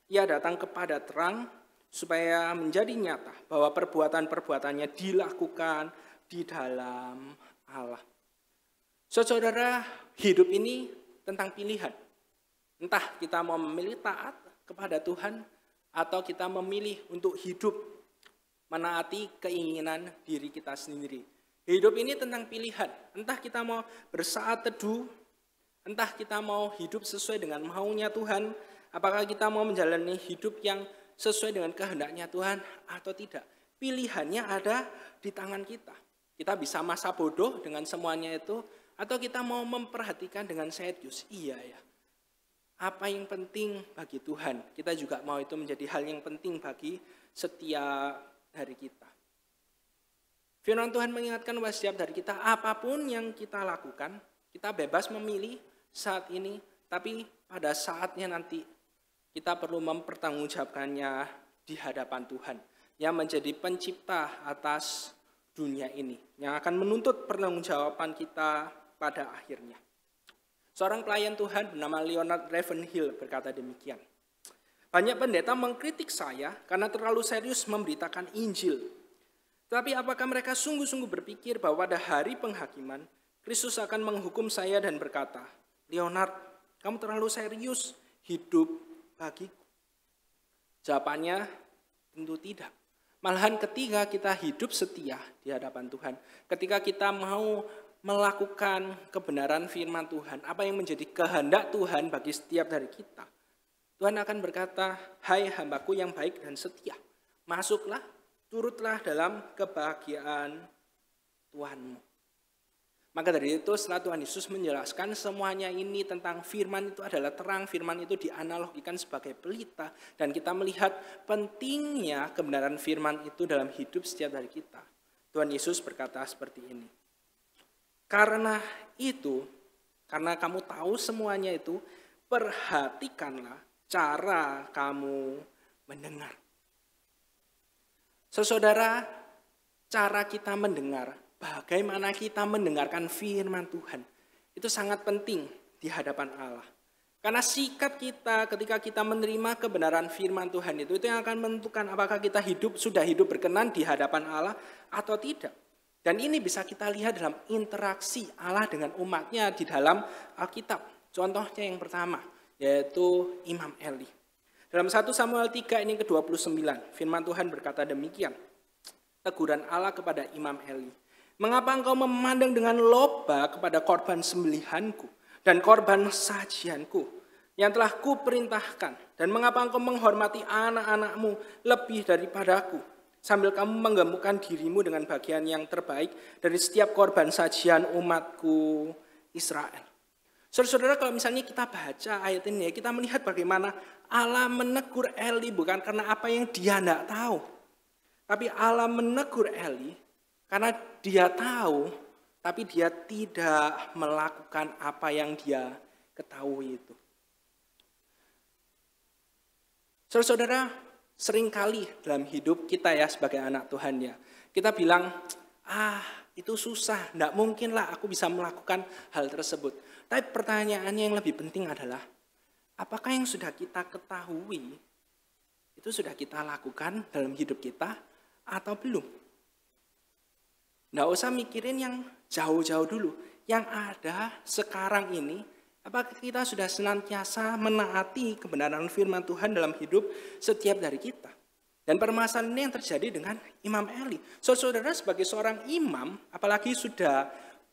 ia datang kepada terang supaya menjadi nyata bahwa perbuatan-perbuatannya dilakukan di dalam Allah. Saudara, hidup ini tentang pilihan. Entah kita mau memilih taat kepada Tuhan atau kita memilih untuk hidup menaati keinginan diri kita sendiri. Hidup ini tentang pilihan. Entah kita mau bersaat teduh, entah kita mau hidup sesuai dengan maunya Tuhan, apakah kita mau menjalani hidup yang sesuai dengan kehendaknya Tuhan atau tidak. Pilihannya ada di tangan kita. Kita bisa masa bodoh dengan semuanya itu, atau kita mau memperhatikan dengan serius. Iya ya, apa yang penting bagi Tuhan, kita juga mau itu menjadi hal yang penting bagi setiap dari kita. Firman Tuhan mengingatkan kepada setiap dari kita, apapun yang kita lakukan, kita bebas memilih saat ini, tapi pada saatnya nanti kita perlu mempertanggungjawabkannya di hadapan Tuhan, yang menjadi pencipta atas dunia ini, yang akan menuntut pertanggungjawaban kita pada akhirnya. Seorang pelayan Tuhan bernama Leonard Ravenhill berkata demikian. Banyak pendeta mengkritik saya karena terlalu serius memberitakan Injil. Tapi apakah mereka sungguh-sungguh berpikir bahwa pada hari penghakiman, Kristus akan menghukum saya dan berkata, Leonard, kamu terlalu serius hidup bagiku? Jawabannya tentu tidak. Malahan ketika kita hidup setia di hadapan Tuhan, ketika kita mau melakukan kebenaran firman Tuhan, apa yang menjadi kehendak Tuhan bagi setiap dari kita, Tuhan akan berkata, hai hambaku yang baik dan setia, masuklah, turutlah dalam kebahagiaan Tuhanmu. Maka dari itu setelah Tuhan Yesus menjelaskan semuanya ini tentang firman itu adalah terang, firman itu dianalogikan sebagai pelita, dan kita melihat pentingnya kebenaran firman itu dalam hidup setiap dari kita. Tuhan Yesus berkata seperti ini. Karena itu, karena kamu tahu semuanya itu, perhatikanlah cara kamu mendengar. Saudara, cara kita mendengar, bagaimana kita mendengarkan firman Tuhan, itu sangat penting di hadapan Allah. Karena sikap kita ketika kita menerima kebenaran firman Tuhan itu yang akan menentukan apakah kita sudah hidup berkenan di hadapan Allah atau tidak. Dan ini bisa kita lihat dalam interaksi Allah dengan umatnya di dalam Alkitab. Contohnya yang pertama, yaitu Imam Eli. Dalam 1 Samuel 3 ini ke-29, firman Tuhan berkata demikian. Teguran Allah kepada Imam Eli. Mengapa engkau memandang dengan loba kepada korban sembelihanku dan korban sajianku yang telah kuperintahkan, dan mengapa engkau menghormati anak-anakmu lebih daripadaku, sambil kamu menggemukkan dirimu dengan bagian yang terbaik dari setiap korban sajian umatku Israel. Saudara-saudara, kalau misalnya kita baca ayat ini, kita melihat bagaimana Allah menegur Eli bukan karena apa yang dia tidak tahu, tapi Allah menegur Eli karena dia tahu, tapi dia tidak melakukan apa yang dia ketahui itu. Saudara-saudara, seringkali dalam hidup kita ya sebagai anak Tuhan ya, kita bilang, itu susah, tidak mungkin lah aku bisa melakukan hal tersebut. Tapi pertanyaannya yang lebih penting adalah, apakah yang sudah kita ketahui, itu sudah kita lakukan dalam hidup kita atau belum? Nggak usah mikirin yang jauh-jauh dulu. Yang ada sekarang ini, apakah kita sudah senantiasa menaati kebenaran firman Tuhan dalam hidup setiap dari kita? Dan permasalahan ini yang terjadi dengan Imam Eli. Saudara sebagai seorang imam, apalagi sudah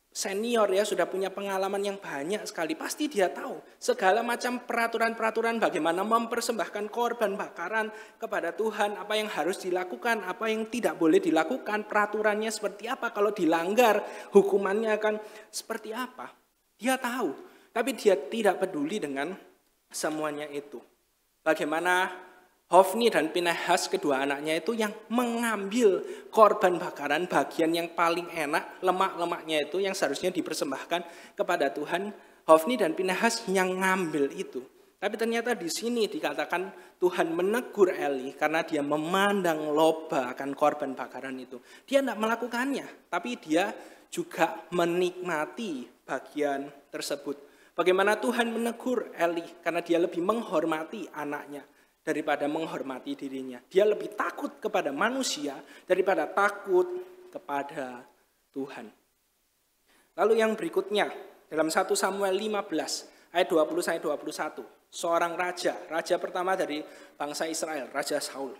senior ya, sudah punya pengalaman yang banyak sekali, pasti dia tahu segala macam peraturan-peraturan bagaimana mempersembahkan korban bakaran kepada Tuhan, apa yang harus dilakukan, apa yang tidak boleh dilakukan, peraturannya seperti apa, kalau dilanggar hukumannya akan seperti apa. Dia tahu, tapi dia tidak peduli dengan semuanya itu. Bagaimana Hofni dan Pinehas, kedua anaknya itu yang mengambil korban bakaran bagian yang paling enak, lemak-lemaknya itu yang seharusnya dipersembahkan kepada Tuhan. Hofni dan Pinehas yang ngambil itu. Tapi ternyata di sini dikatakan Tuhan menegur Eli karena dia memandang loba akan korban bakaran itu. Dia tidak melakukannya, tapi dia juga menikmati bagian tersebut. Bagaimana Tuhan menegur Eli karena dia lebih menghormati anaknya daripada menghormati dirinya. Dia lebih takut kepada manusia daripada takut kepada Tuhan. Lalu yang berikutnya, dalam 1 Samuel 15, ayat 20-21. Seorang raja pertama dari bangsa Israel, Raja Saul.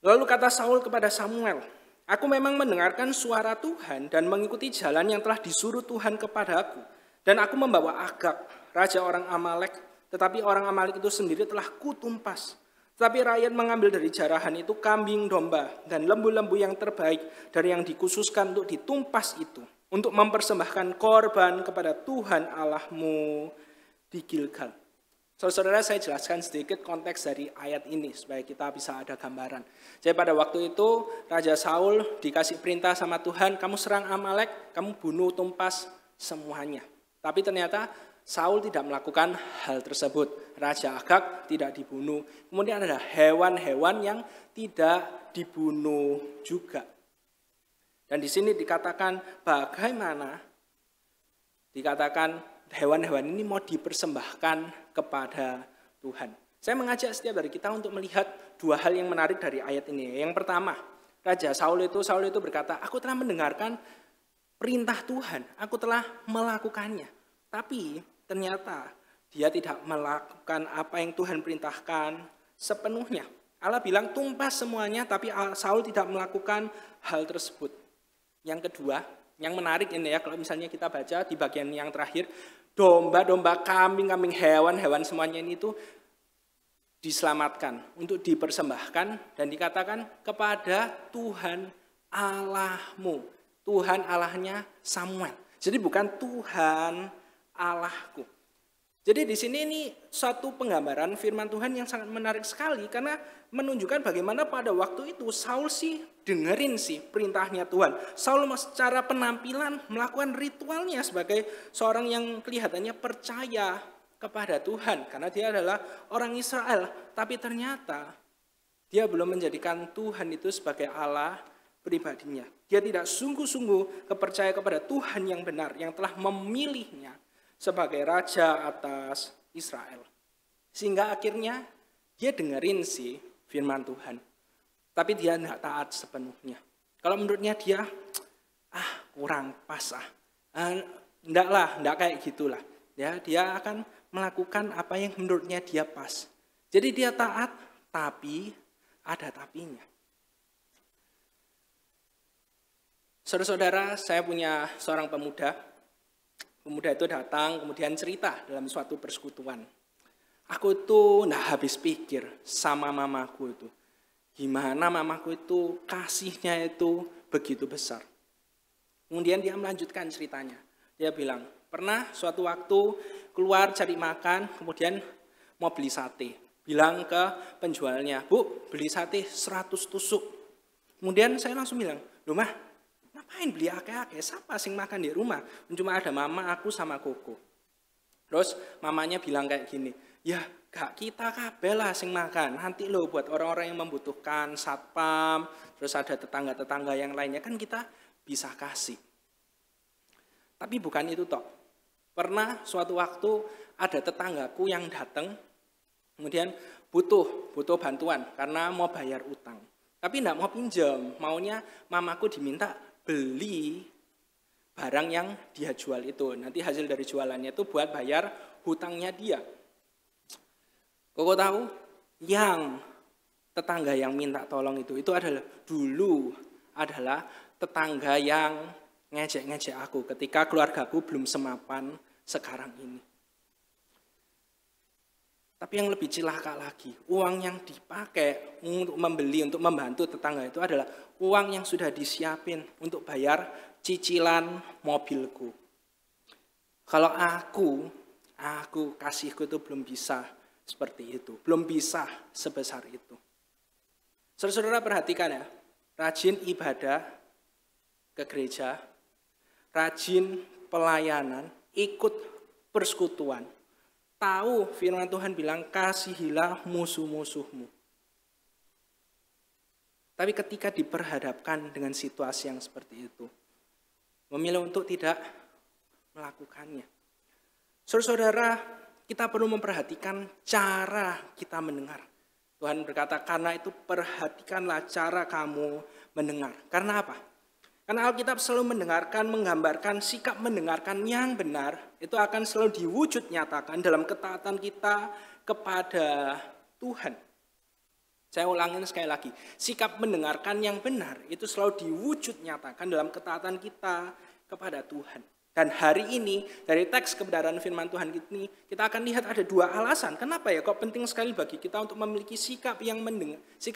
Lalu kata Saul kepada Samuel, aku memang mendengarkan suara Tuhan dan mengikuti jalan yang telah disuruh Tuhan kepadaku. Dan aku membawa Agag, raja orang Amalek, tetapi orang Amalek itu sendiri telah kutumpas. Tetapi rakyat mengambil dari jarahan itu kambing domba dan lembu-lembu yang terbaik dari yang dikhususkan untuk ditumpas itu, untuk mempersembahkan korban kepada Tuhan Allahmu di Gilgal. Saudara, saya jelaskan sedikit konteks dari ayat ini supaya kita bisa ada gambaran. Jadi pada waktu itu Raja Saul dikasih perintah sama Tuhan, kamu serang Amalek, kamu bunuh tumpas semuanya. Tapi ternyata Saul tidak melakukan hal tersebut. Raja Agag tidak dibunuh. Kemudian ada hewan-hewan yang tidak dibunuh juga. Dan di sini dikatakan bagaimana? Dikatakan hewan-hewan ini mau dipersembahkan kepada Tuhan. Saya mengajak setiap dari kita untuk melihat dua hal yang menarik dari ayat ini. Yang pertama, Raja Saul itu berkata, aku telah mendengarkan perintah Tuhan, aku telah melakukannya. Tapi ternyata dia tidak melakukan apa yang Tuhan perintahkan sepenuhnya. Allah bilang tumpas semuanya, tapi Saul tidak melakukan hal tersebut. Yang kedua, yang menarik ini ya, kalau misalnya kita baca di bagian yang terakhir, domba-domba, kambing-kambing, hewan-hewan semuanya ini itu diselamatkan untuk dipersembahkan dan dikatakan kepada Tuhan Allahmu. Tuhan Allahnya Samuel. Jadi bukan Tuhan Allahku. Jadi di sini ini satu penggambaran firman Tuhan yang sangat menarik sekali karena menunjukkan bagaimana pada waktu itu Saul sih dengerin sih perintahnya Tuhan. Saul secara penampilan melakukan ritualnya sebagai seorang yang kelihatannya percaya kepada Tuhan karena dia adalah orang Israel. Tapi ternyata dia belum menjadikan Tuhan itu sebagai Allah pribadinya. Dia tidak sungguh-sungguh percaya kepada Tuhan yang benar yang telah memilihnya sebagai raja atas Israel. Sehingga akhirnya dia dengerin sih firman Tuhan. Tapi dia tidak taat sepenuhnya. Kalau menurutnya dia, kurang pas enggak kayak gitulah. Ya, dia akan melakukan apa yang menurutnya dia pas. Jadi dia taat, tapi ada tapinya. Saudara-saudara, saya punya seorang pemuda. Pemuda itu datang kemudian cerita dalam suatu persekutuan. Aku itu nggak habis pikir sama mamaku itu. Gimana mamaku itu kasihnya itu begitu besar. Kemudian dia melanjutkan ceritanya. Dia bilang, pernah suatu waktu keluar cari makan, kemudian mau beli sate. Bilang ke penjualnya, Bu, beli sate 100 tusuk. Kemudian saya langsung bilang, loh mah, ngapain beli akeh-akeh? Siapa sing makan di rumah? Cuma ada mama, aku sama koko. Terus mamanya bilang kayak gini, ya gak kita kabeh lah sing makan. Nanti loh buat orang-orang yang membutuhkan, satpam, terus ada tetangga-tetangga yang lainnya kan kita bisa kasih. Tapi bukan itu toh. Pernah suatu waktu ada tetanggaku yang datang, kemudian butuh bantuan karena mau bayar utang. Tapi enggak mau pinjam, maunya mamaku diminta beli barang yang dia jual itu. Nanti hasil dari jualannya itu buat bayar hutangnya dia. Koko tahu, yang tetangga yang minta tolong itu adalah dulu adalah tetangga yang ngejek-ngejek aku ketika keluargaku belum semapan sekarang ini. Tapi yang lebih cilaka lagi, uang yang dipakai untuk membeli, untuk membantu tetangga itu adalah uang yang sudah disiapin untuk bayar cicilan mobilku. Kalau aku kasihku itu belum bisa seperti itu, belum bisa sebesar itu. Saudara-saudara perhatikan ya, rajin ibadah ke gereja, rajin pelayanan, ikut persekutuan. Tahu firman Tuhan bilang, kasihilah musuh-musuhmu. Tapi ketika diperhadapkan dengan situasi yang seperti itu, memilih untuk tidak melakukannya. Saudara-saudara, kita perlu memperhatikan cara kita mendengar. Tuhan berkata, karena itu perhatikanlah cara kamu mendengar. Karena apa? Karena Alkitab selalu menggambarkan sikap mendengarkan yang benar, itu akan selalu diwujud nyatakan dalam ketaatan kita kepada Tuhan. Saya ulangin sekali lagi, sikap mendengarkan yang benar itu selalu diwujud nyatakan dalam ketaatan kita kepada Tuhan. Dan hari ini dari teks kebenaran firman Tuhan ini kita akan lihat ada dua alasan. Kenapa ya kok penting sekali bagi kita untuk memiliki sikap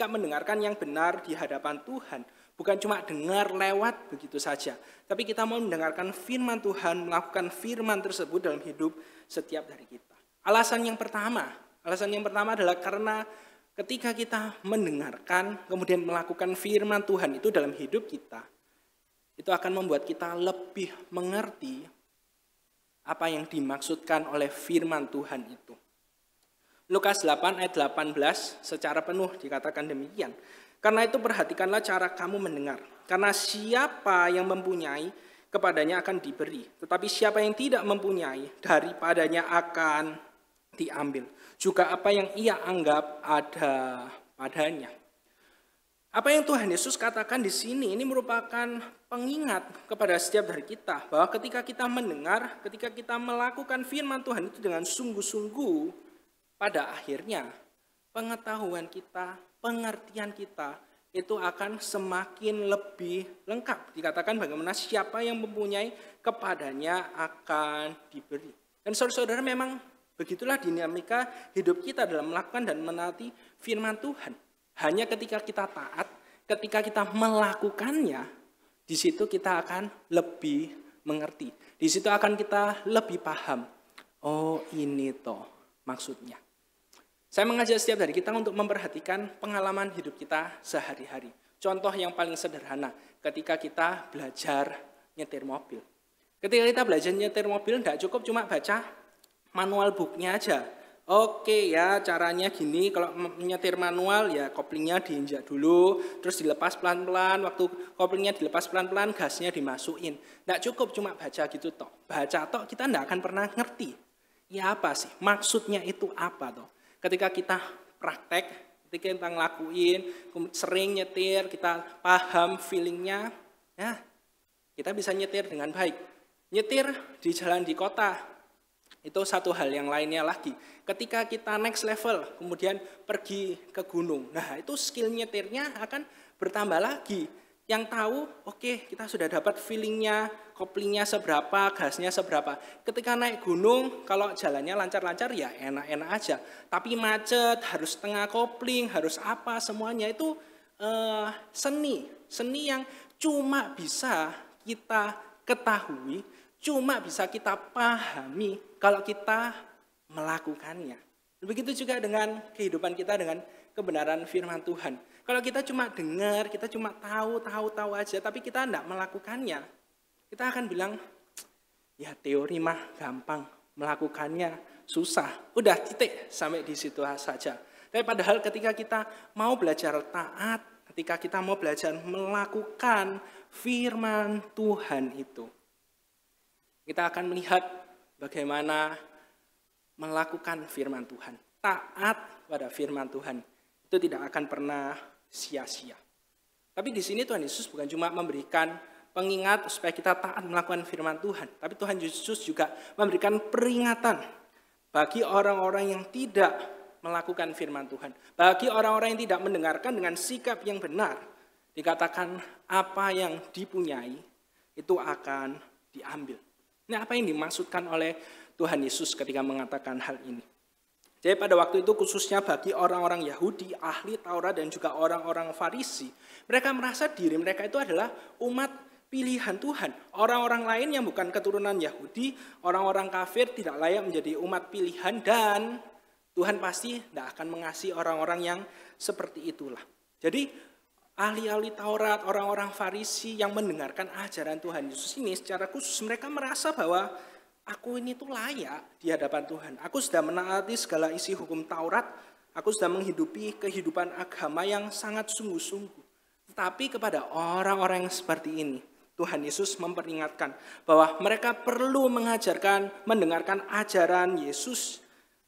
mendengarkan yang benar di hadapan Tuhan. Bukan cuma dengar lewat begitu saja. Tapi kita mau mendengarkan firman Tuhan, melakukan firman tersebut dalam hidup setiap dari kita. Alasan yang pertama adalah karena ketika kita mendengarkan kemudian melakukan firman Tuhan itu dalam hidup kita, itu akan membuat kita lebih mengerti apa yang dimaksudkan oleh firman Tuhan itu. Lukas 8 ayat 18 secara penuh dikatakan demikian. Karena itu perhatikanlah cara kamu mendengar. Karena siapa yang mempunyai, kepadanya akan diberi. Tetapi siapa yang tidak mempunyai, daripadanya akan diambil. Juga apa yang ia anggap ada padanya. Apa yang Tuhan Yesus katakan di sini ini merupakan pengingat kepada setiap dari kita bahwa ketika kita mendengar, ketika kita melakukan firman Tuhan itu dengan sungguh-sungguh, pada akhirnya pengetahuan kita, pengertian kita itu akan semakin lebih lengkap. Dikatakan bagaimana siapa yang mempunyai kepadanya akan diberi. Dan saudara-saudara memang begitulah dinamika hidup kita dalam melakukan dan menaati firman Tuhan. Hanya ketika kita taat, ketika kita melakukannya, di situ kita akan lebih mengerti. Di situ akan kita lebih paham. Oh ini toh maksudnya. Saya mengajak setiap dari kita untuk memperhatikan pengalaman hidup kita sehari-hari. Contoh yang paling sederhana, ketika kita belajar nyetir mobil. Ketika kita belajar nyetir mobil, tidak cukup cuma baca manual booknya aja. Oke ya, caranya gini, kalau menyetir manual ya koplingnya diinjak dulu, terus dilepas pelan-pelan, waktu koplingnya dilepas pelan-pelan, gasnya dimasukin. Nggak cukup cuma baca gitu toh. Baca toh kita nggak akan pernah ngerti. Ya apa sih, maksudnya itu apa toh. Ketika kita praktek, ketika kita ngelakuin, sering nyetir, kita paham feelingnya, ya kita bisa nyetir dengan baik. Nyetir di jalan di kota, itu satu hal yang lainnya lagi. Ketika kita next level, kemudian pergi ke gunung. Nah, itu skill nyetirnya akan bertambah lagi. Yang tahu, oke, kita sudah dapat feelingnya, koplingnya seberapa, gasnya seberapa. Ketika naik gunung, kalau jalannya lancar-lancar ya enak-enak aja. Tapi macet, harus tengah kopling, harus apa, semuanya itu seni. Seni yang cuma bisa kita ketahui, cuma bisa kita pahami kalau kita melakukannya. Begitu juga dengan kehidupan kita dengan kebenaran firman Tuhan. Kalau kita cuma dengar, kita cuma tahu aja, tapi kita tidak melakukannya, kita akan bilang, ya teori mah gampang, melakukannya susah. Udah titik, sampai di situ saja. Tapi padahal ketika kita mau belajar taat, ketika kita mau belajar melakukan firman Tuhan itu, kita akan melihat bagaimana melakukan firman Tuhan. Taat pada firman Tuhan itu tidak akan pernah sia-sia. Tapi di sini Tuhan Yesus bukan cuma memberikan pengingat supaya kita taat melakukan firman Tuhan, tapi Tuhan Yesus juga memberikan peringatan bagi orang-orang yang tidak melakukan firman Tuhan. Bagi orang-orang yang tidak mendengarkan dengan sikap yang benar, dikatakan apa yang dipunyai itu akan diambil. Nah, apa yang dimaksudkan oleh Tuhan Yesus ketika mengatakan hal ini? Jadi pada waktu itu khususnya bagi orang-orang Yahudi, ahli Taurat dan juga orang-orang Farisi, mereka merasa diri mereka itu adalah umat pilihan Tuhan. Orang-orang lain yang bukan keturunan Yahudi, orang-orang kafir tidak layak menjadi umat pilihan dan Tuhan pasti tidak akan mengasihi orang-orang yang seperti itulah. Jadi ahli-ahli Taurat, orang-orang Farisi yang mendengarkan ajaran Tuhan Yesus ini secara khusus mereka merasa bahwa aku ini tuh layak di hadapan Tuhan. Aku sudah menaati segala isi hukum Taurat. Aku sudah menghidupi kehidupan agama yang sangat sungguh-sungguh. Tetapi kepada orang-orang yang seperti ini, Tuhan Yesus memperingatkan bahwa mereka perlu mendengarkan ajaran Yesus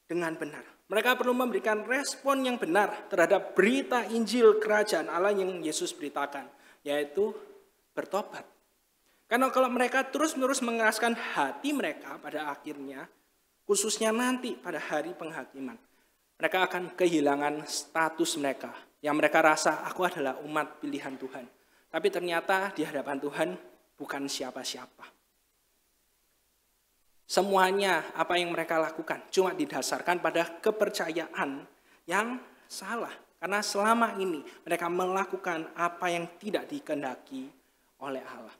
dengan benar. Mereka perlu memberikan respon yang benar terhadap berita Injil Kerajaan Allah yang Yesus beritakan, yaitu bertobat. Karena kalau mereka terus-menerus mengeraskan hati mereka pada akhirnya, khususnya nanti pada hari penghakiman, mereka akan kehilangan status mereka. Yang mereka rasa, aku adalah umat pilihan Tuhan. Tapi ternyata di hadapan Tuhan bukan siapa-siapa. Semuanya apa yang mereka lakukan cuma didasarkan pada kepercayaan yang salah. Karena selama ini mereka melakukan apa yang tidak dikehendaki oleh Allah.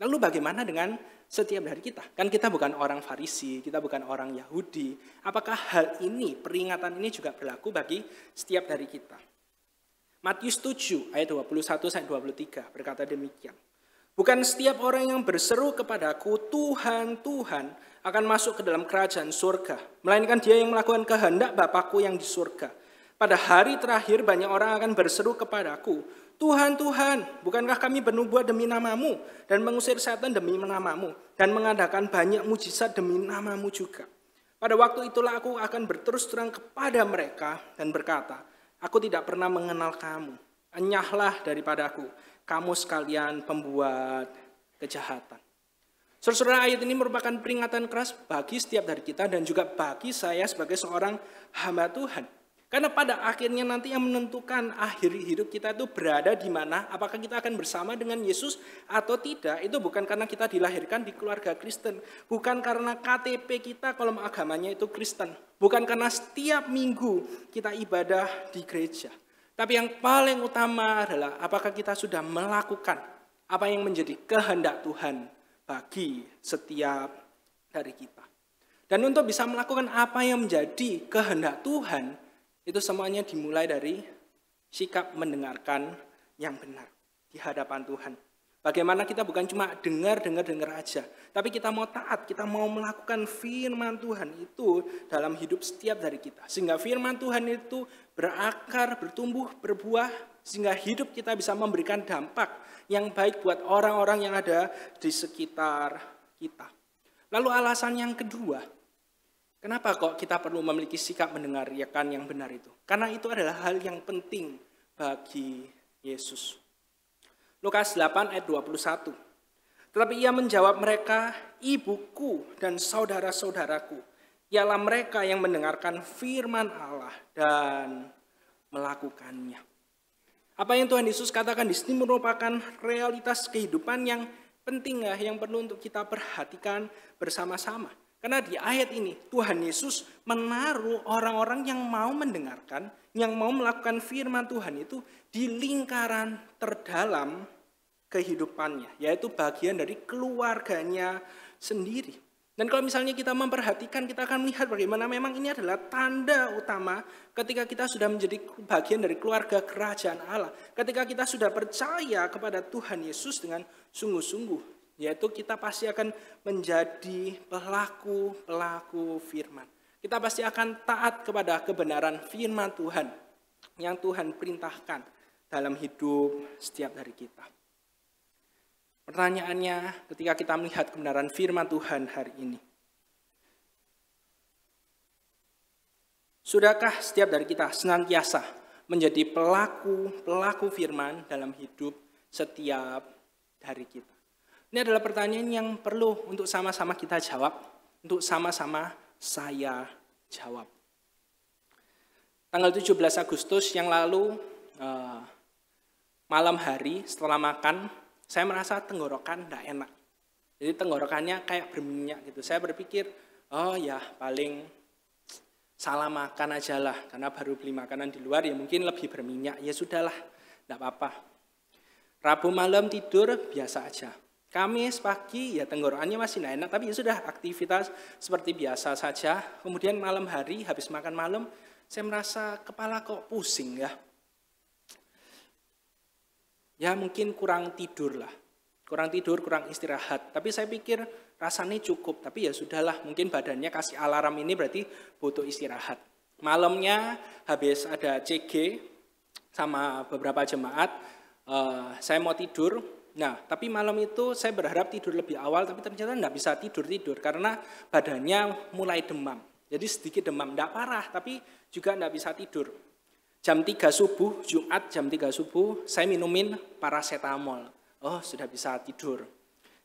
Lalu bagaimana dengan setiap dari kita? Kan kita bukan orang Farisi, kita bukan orang Yahudi. Apakah hal ini, peringatan ini juga berlaku bagi setiap dari kita? Matius 7 ayat 21-23 berkata demikian. Bukan setiap orang yang berseru kepadaku, Tuhan, Tuhan, akan masuk ke dalam kerajaan surga. Melainkan dia yang melakukan kehendak Bapakku yang di surga. Pada hari terakhir banyak orang akan berseru kepadaku, Tuhan, Tuhan, bukankah kami bernubuat demi namamu dan mengusir setan demi namamu dan mengadakan banyak mujizat demi namamu juga. Pada waktu itulah aku akan berterus terang kepada mereka dan berkata, aku tidak pernah mengenal kamu. Enyahlah daripadaku, kamu sekalian pembuat kejahatan. Saudara-saudara, ayat ini merupakan peringatan keras bagi setiap dari kita dan juga bagi saya sebagai seorang hamba Tuhan. Karena pada akhirnya nanti yang menentukan akhir hidup kita itu berada di mana, apakah kita akan bersama dengan Yesus atau tidak, itu bukan karena kita dilahirkan di keluarga Kristen, bukan karena KTP kita kolom agamanya itu Kristen, bukan karena setiap minggu kita ibadah di gereja. Tapi yang paling utama adalah apakah kita sudah melakukan apa yang menjadi kehendak Tuhan bagi setiap dari kita. Dan untuk bisa melakukan apa yang menjadi kehendak Tuhan, itu semuanya dimulai dari sikap mendengarkan yang benar di hadapan Tuhan. Bagaimana kita bukan cuma dengar aja, tapi kita mau taat, kita mau melakukan firman Tuhan itu dalam hidup setiap dari kita. Sehingga firman Tuhan itu berakar, bertumbuh, berbuah, sehingga hidup kita bisa memberikan dampak yang baik buat orang-orang yang ada di sekitar kita. Lalu alasan yang kedua, kenapa kok kita perlu memiliki sikap mendengarkan yang benar itu? Karena itu adalah hal yang penting bagi Yesus. Lukas 8 ayat 21. Tetapi ia menjawab mereka, ibuku dan saudara-saudaraku, ialah mereka yang mendengarkan firman Allah dan melakukannya. Apa yang Tuhan Yesus katakan di sini merupakan realitas kehidupan yang penting yang perlu untuk kita perhatikan bersama-sama. Karena di ayat ini Tuhan Yesus menaruh orang-orang yang mau mendengarkan, yang mau melakukan firman Tuhan itu di lingkaran terdalam kehidupannya, yaitu bagian dari keluarganya sendiri. Dan kalau misalnya kita memperhatikan, kita akan melihat bagaimana memang ini adalah tanda utama ketika kita sudah menjadi bagian dari keluarga kerajaan Allah. Ketika kita sudah percaya kepada Tuhan Yesus dengan sungguh-sungguh, yaitu kita pasti akan menjadi pelaku firman. Kita pasti akan taat kepada kebenaran firman Tuhan yang Tuhan perintahkan dalam hidup setiap dari kita. Pertanyaannya ketika kita melihat kebenaran firman Tuhan hari ini. Sudahkah setiap dari kita senantiasa menjadi pelaku firman dalam hidup setiap dari kita? Ini adalah pertanyaan yang perlu untuk sama-sama kita jawab, untuk sama-sama saya jawab. Tanggal 17 Agustus yang lalu, malam hari setelah makan, saya merasa tenggorokan tidak enak. Jadi tenggorokannya kayak berminyak gitu. Saya berpikir, oh ya paling salah makan aja lah. Karena baru beli makanan di luar ya mungkin lebih berminyak. Ya sudahlah, tidak apa-apa. Rabu malam tidur biasa aja. Kamis pagi ya tenggorokannya masih tidak enak. Tapi ya sudah aktivitas seperti biasa saja. Kemudian malam hari habis makan malam saya merasa kepala kok pusing ya. Ya mungkin kurang tidur lah, kurang istirahat. Tapi saya pikir rasanya cukup, tapi ya sudahlah, mungkin badannya kasih alarm ini berarti butuh istirahat. Malamnya habis ada CG sama beberapa jemaat, saya mau tidur. Nah, tapi malam itu saya berharap tidur lebih awal, tapi ternyata tidak bisa tidur karena badannya mulai demam. Jadi sedikit demam, tidak parah, tapi juga tidak bisa tidur. Jam 3 subuh, Jumat jam 3 subuh, saya minumin paracetamol. Oh, sudah bisa tidur.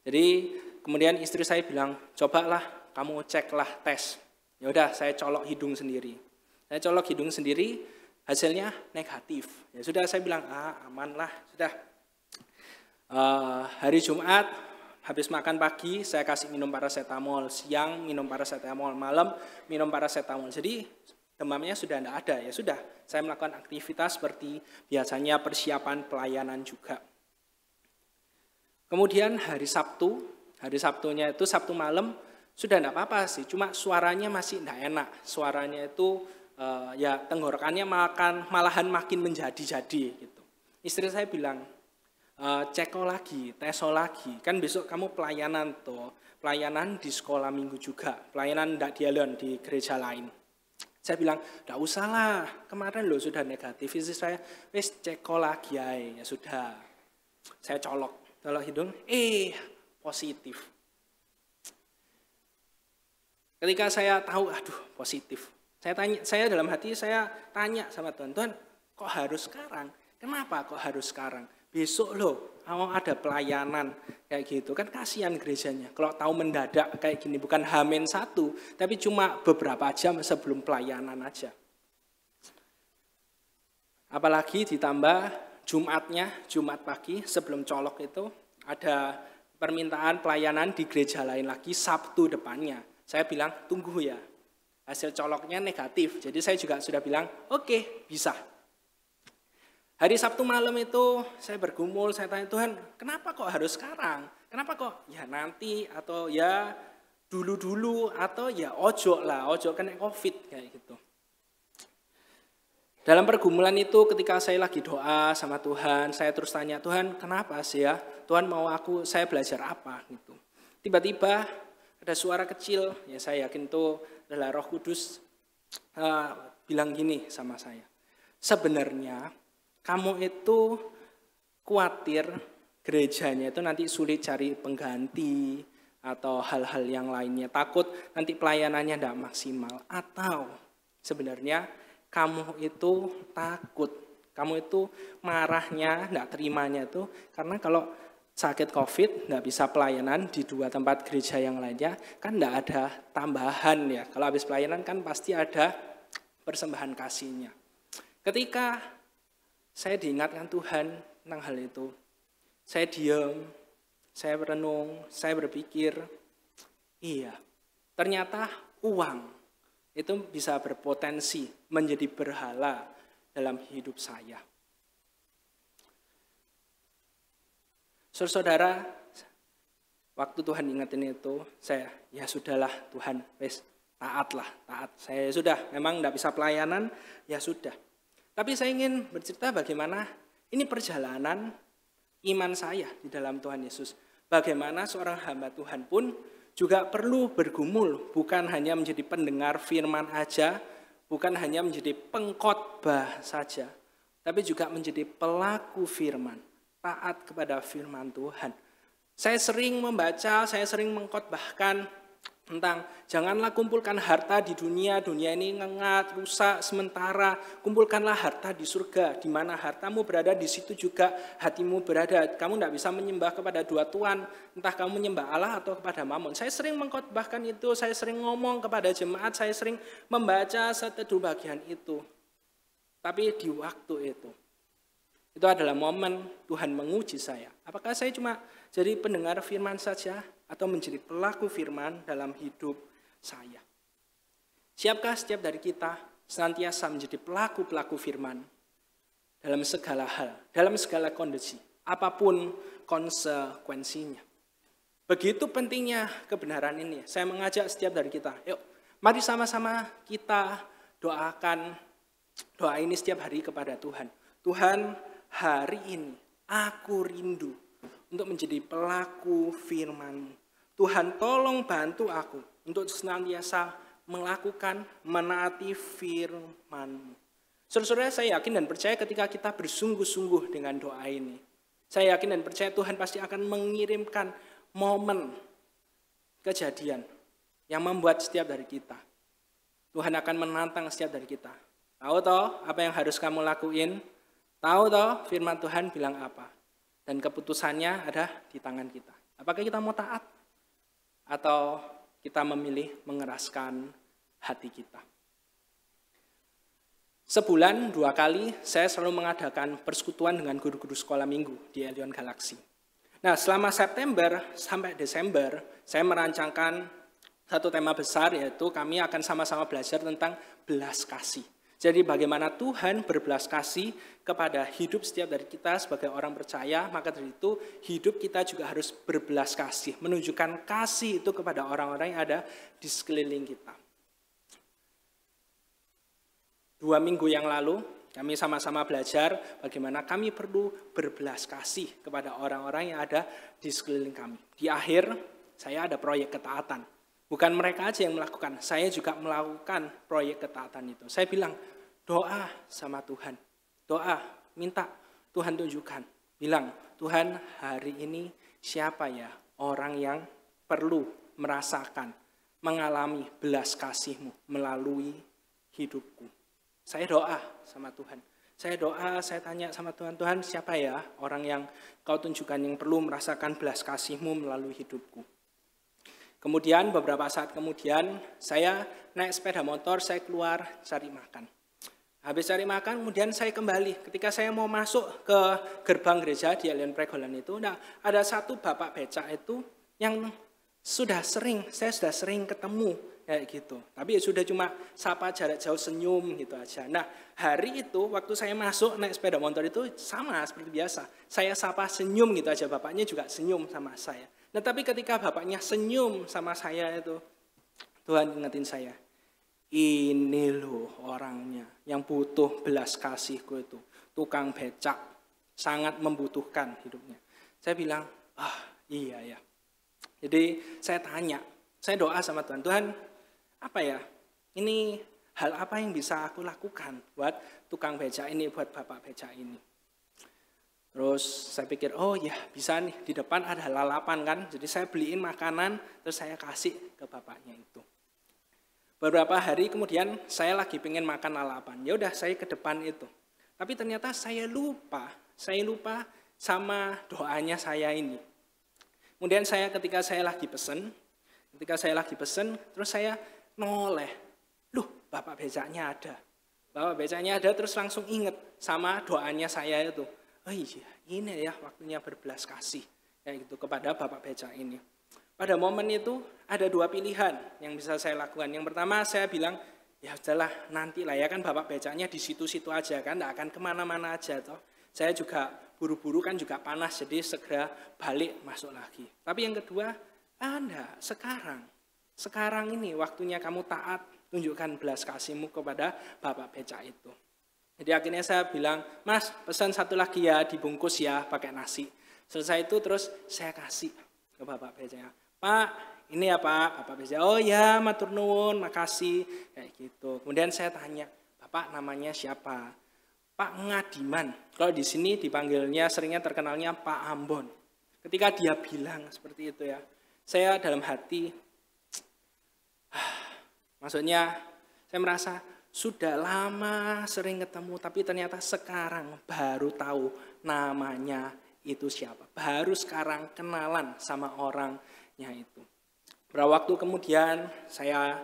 Jadi kemudian istri saya bilang, cobalah kamu ceklah tes. Ya udah, saya colok hidung sendiri. Saya colok hidung sendiri, hasilnya negatif. Ya sudah, saya bilang, aman lah, sudah. Hari Jumat, habis makan pagi, saya kasih minum paracetamol. Siang minum paracetamol, malam minum paracetamol. Jadi demamnya sudah tidak ada, ya sudah. Saya melakukan aktivitas seperti biasanya, persiapan pelayanan juga. Kemudian hari Sabtunya itu Sabtu malam sudah tidak apa-apa sih, cuma suaranya masih tidak enak. Suaranya itu ya tenggorokannya malahan makin menjadi-jadi gitu. Istri saya bilang, ceko lagi, teso lagi, kan besok kamu pelayanan pelayanan di sekolah minggu juga, pelayanan tidak di alun di gereja lain. Saya bilang, tidak usah lah, kemarin loh sudah negatif. Istri saya, wis ceko lagi ya sudah. Saya colok hidung, positif. Ketika saya tahu, positif. Saya dalam hati saya tanya sama Tuhan, kok harus sekarang? Kenapa kok harus sekarang? Besok loh, mau ada pelayanan kayak gitu. Kan kasihan gerejanya. Kalau tahu mendadak kayak gini, bukan H-1, tapi cuma beberapa jam sebelum pelayanan aja. Apalagi ditambah Jumat pagi sebelum colok itu ada permintaan pelayanan di gereja lain lagi Sabtu depannya. Saya bilang, tunggu ya. Hasil coloknya negatif. Jadi saya juga sudah bilang, oke, bisa. Hari Sabtu malam itu saya bergumul, saya tanya Tuhan, kenapa kok harus sekarang? Kenapa kok ya nanti atau ya dulu-dulu atau ya ojo kena COVID kayak gitu. Dalam pergumulan itu ketika saya lagi doa sama Tuhan, saya terus tanya, Tuhan kenapa sih ya? Tuhan mau saya belajar apa gitu. Tiba-tiba ada suara kecil, ya saya yakin itu adalah Roh Kudus bilang gini sama saya. Sebenarnya kamu itu khawatir gerejanya itu nanti sulit cari pengganti atau hal-hal yang lainnya. Takut nanti pelayanannya tidak maksimal. Atau sebenarnya kamu itu takut, kamu itu marahnya, tidak terimanya itu karena kalau sakit COVID tidak bisa pelayanan di 2 tempat gereja yang lainnya, kan tidak ada tambahan ya. Kalau habis pelayanan kan pasti ada persembahan kasihnya. Ketika saya diingatkan Tuhan tentang hal itu, saya diam, saya merenung, saya berpikir, iya, ternyata uang itu bisa berpotensi menjadi berhala dalam hidup saya. Saudara, waktu Tuhan ingetin itu, saya, ya sudahlah Tuhan, wes taat. Saya sudah, memang tidak bisa pelayanan, ya sudah. Tapi saya ingin bercerita bagaimana ini perjalanan iman saya di dalam Tuhan Yesus. Bagaimana seorang hamba Tuhan pun juga perlu bergumul, bukan hanya menjadi pendengar firman aja, bukan hanya menjadi pengkhotbah saja, tapi juga menjadi pelaku firman, taat kepada firman Tuhan. Saya sering membaca, saya sering mengkhotbahkan tentang janganlah kumpulkan harta di dunia ini ngengat, rusak, sementara. Kumpulkanlah harta di surga, di mana hartamu berada, di situ juga hatimu berada. Kamu tidak bisa menyembah kepada 2 tuan, entah kamu menyembah Allah atau kepada Mammon. Saya sering mengkhotbahkan itu, saya sering ngomong kepada jemaat, saya sering membaca seteduh bagian itu. Tapi di waktu itu adalah momen Tuhan menguji saya. Apakah saya cuma jadi pendengar firman saja atau menjadi pelaku firman dalam hidup saya? Siapkah setiap dari kita senantiasa menjadi pelaku-pelaku firman dalam segala hal, dalam segala kondisi, apapun konsekuensinya? Begitu pentingnya kebenaran ini. Saya mengajak setiap dari kita, yuk mari sama-sama kita doakan doa ini setiap hari kepada Tuhan. Tuhan, hari ini aku rindu untuk menjadi pelaku firman-Mu. Tuhan, tolong bantu aku untuk senantiasa melakukan, menaati firman-Mu. Saudara-saudara, saya yakin dan percaya ketika kita bersungguh-sungguh dengan doa ini, saya yakin dan percaya Tuhan pasti akan mengirimkan momen kejadian yang membuat setiap dari kita. Tuhan akan menantang setiap dari kita. Tahu toh apa yang harus kamu lakuin? Tahu toh firman Tuhan bilang apa? Dan keputusannya ada di tangan kita. Apakah kita mau taat? Atau kita memilih mengeraskan hati kita? Sebulan 2 kali saya selalu mengadakan persekutuan dengan guru-guru sekolah minggu di Elion Galaxy. Nah, selama September sampai Desember, saya merancangkan satu tema besar, yaitu kami akan sama-sama belajar tentang belas kasih. Jadi bagaimana Tuhan berbelas kasih kepada hidup setiap dari kita sebagai orang percaya, maka dari itu hidup kita juga harus berbelas kasih, menunjukkan kasih itu kepada orang-orang yang ada di sekeliling kita. 2 minggu yang lalu, kami sama-sama belajar bagaimana kami perlu berbelas kasih kepada orang-orang yang ada di sekeliling kami. Di akhir, saya ada proyek ketaatan. Bukan mereka aja yang melakukan, saya juga melakukan proyek ketaatan itu. Saya bilang, doa sama Tuhan. Doa, minta Tuhan tunjukkan. Bilang, Tuhan hari ini siapa ya orang yang perlu merasakan, mengalami belas kasih-Mu melalui hidupku. Saya doa sama Tuhan. Saya doa, saya tanya sama Tuhan, Tuhan siapa ya orang yang Kau tunjukkan yang perlu merasakan belas kasih-Mu melalui hidupku. Kemudian beberapa saat kemudian saya naik sepeda motor, saya keluar cari makan. Habis cari makan kemudian saya kembali. Ketika saya mau masuk ke gerbang gereja di Elion Pregolan itu, nah, ada satu bapak becak itu yang saya sudah sering ketemu kayak gitu. Tapi sudah cuma sapa jarak jauh, senyum gitu aja. Nah, hari itu waktu saya masuk naik sepeda motor itu sama seperti biasa. Saya sapa senyum gitu aja, bapaknya juga senyum sama saya. Nah, tapi ketika bapaknya senyum sama saya itu, Tuhan ingetin saya, ini loh orangnya yang butuh belas kasihku itu. Tukang becak, sangat membutuhkan hidupnya. Saya bilang, iya ya. Jadi saya tanya, saya doa sama Tuhan, Tuhan apa ya, ini hal apa yang bisa aku lakukan buat tukang becak ini, buat bapak becak ini. Terus saya pikir, oh ya bisa nih, di depan ada lalapan kan. Jadi saya beliin makanan, terus saya kasih ke bapaknya itu. Beberapa hari kemudian saya lagi pengen makan lalapan. Ya udah saya ke depan itu. Tapi ternyata saya lupa sama doanya saya ini. Kemudian ketika saya lagi pesen, terus saya noleh. Loh, bapak becaknya ada. Bapak becaknya ada, terus langsung inget sama doanya saya itu. Oh iya, ini ya waktunya berbelas kasih kayak gitu kepada bapak becak ini. Pada momen itu ada dua pilihan yang bisa saya lakukan. Yang pertama saya bilang, ya udahlah nantilah ya kan bapak becaknya di situ-situ aja kan, nggak akan kemana-mana aja toh. Saya juga buru-buru kan juga panas, jadi segera balik masuk lagi. Tapi yang kedua, Anda sekarang ini waktunya kamu taat, tunjukkan belas kasihmu kepada bapak becak itu. Jadi akhirnya saya bilang, Mas pesan satu lagi ya, dibungkus ya pakai nasi. Selesai itu terus saya kasih ke bapak becaknya. Pak, ini ya Pak, bapak becak. Oh ya, matur nuwun, makasih. Kayak gitu. Kemudian saya tanya, Bapak namanya siapa? Pak Ngadiman. Kalau di sini dipanggilnya seringnya terkenalnya Pak Ambon. Ketika dia bilang seperti itu ya, saya dalam hati, maksudnya saya merasa sudah lama sering ketemu, tapi ternyata sekarang baru tahu namanya itu siapa. Baru sekarang kenalan sama orangnya itu. Beberapa waktu kemudian saya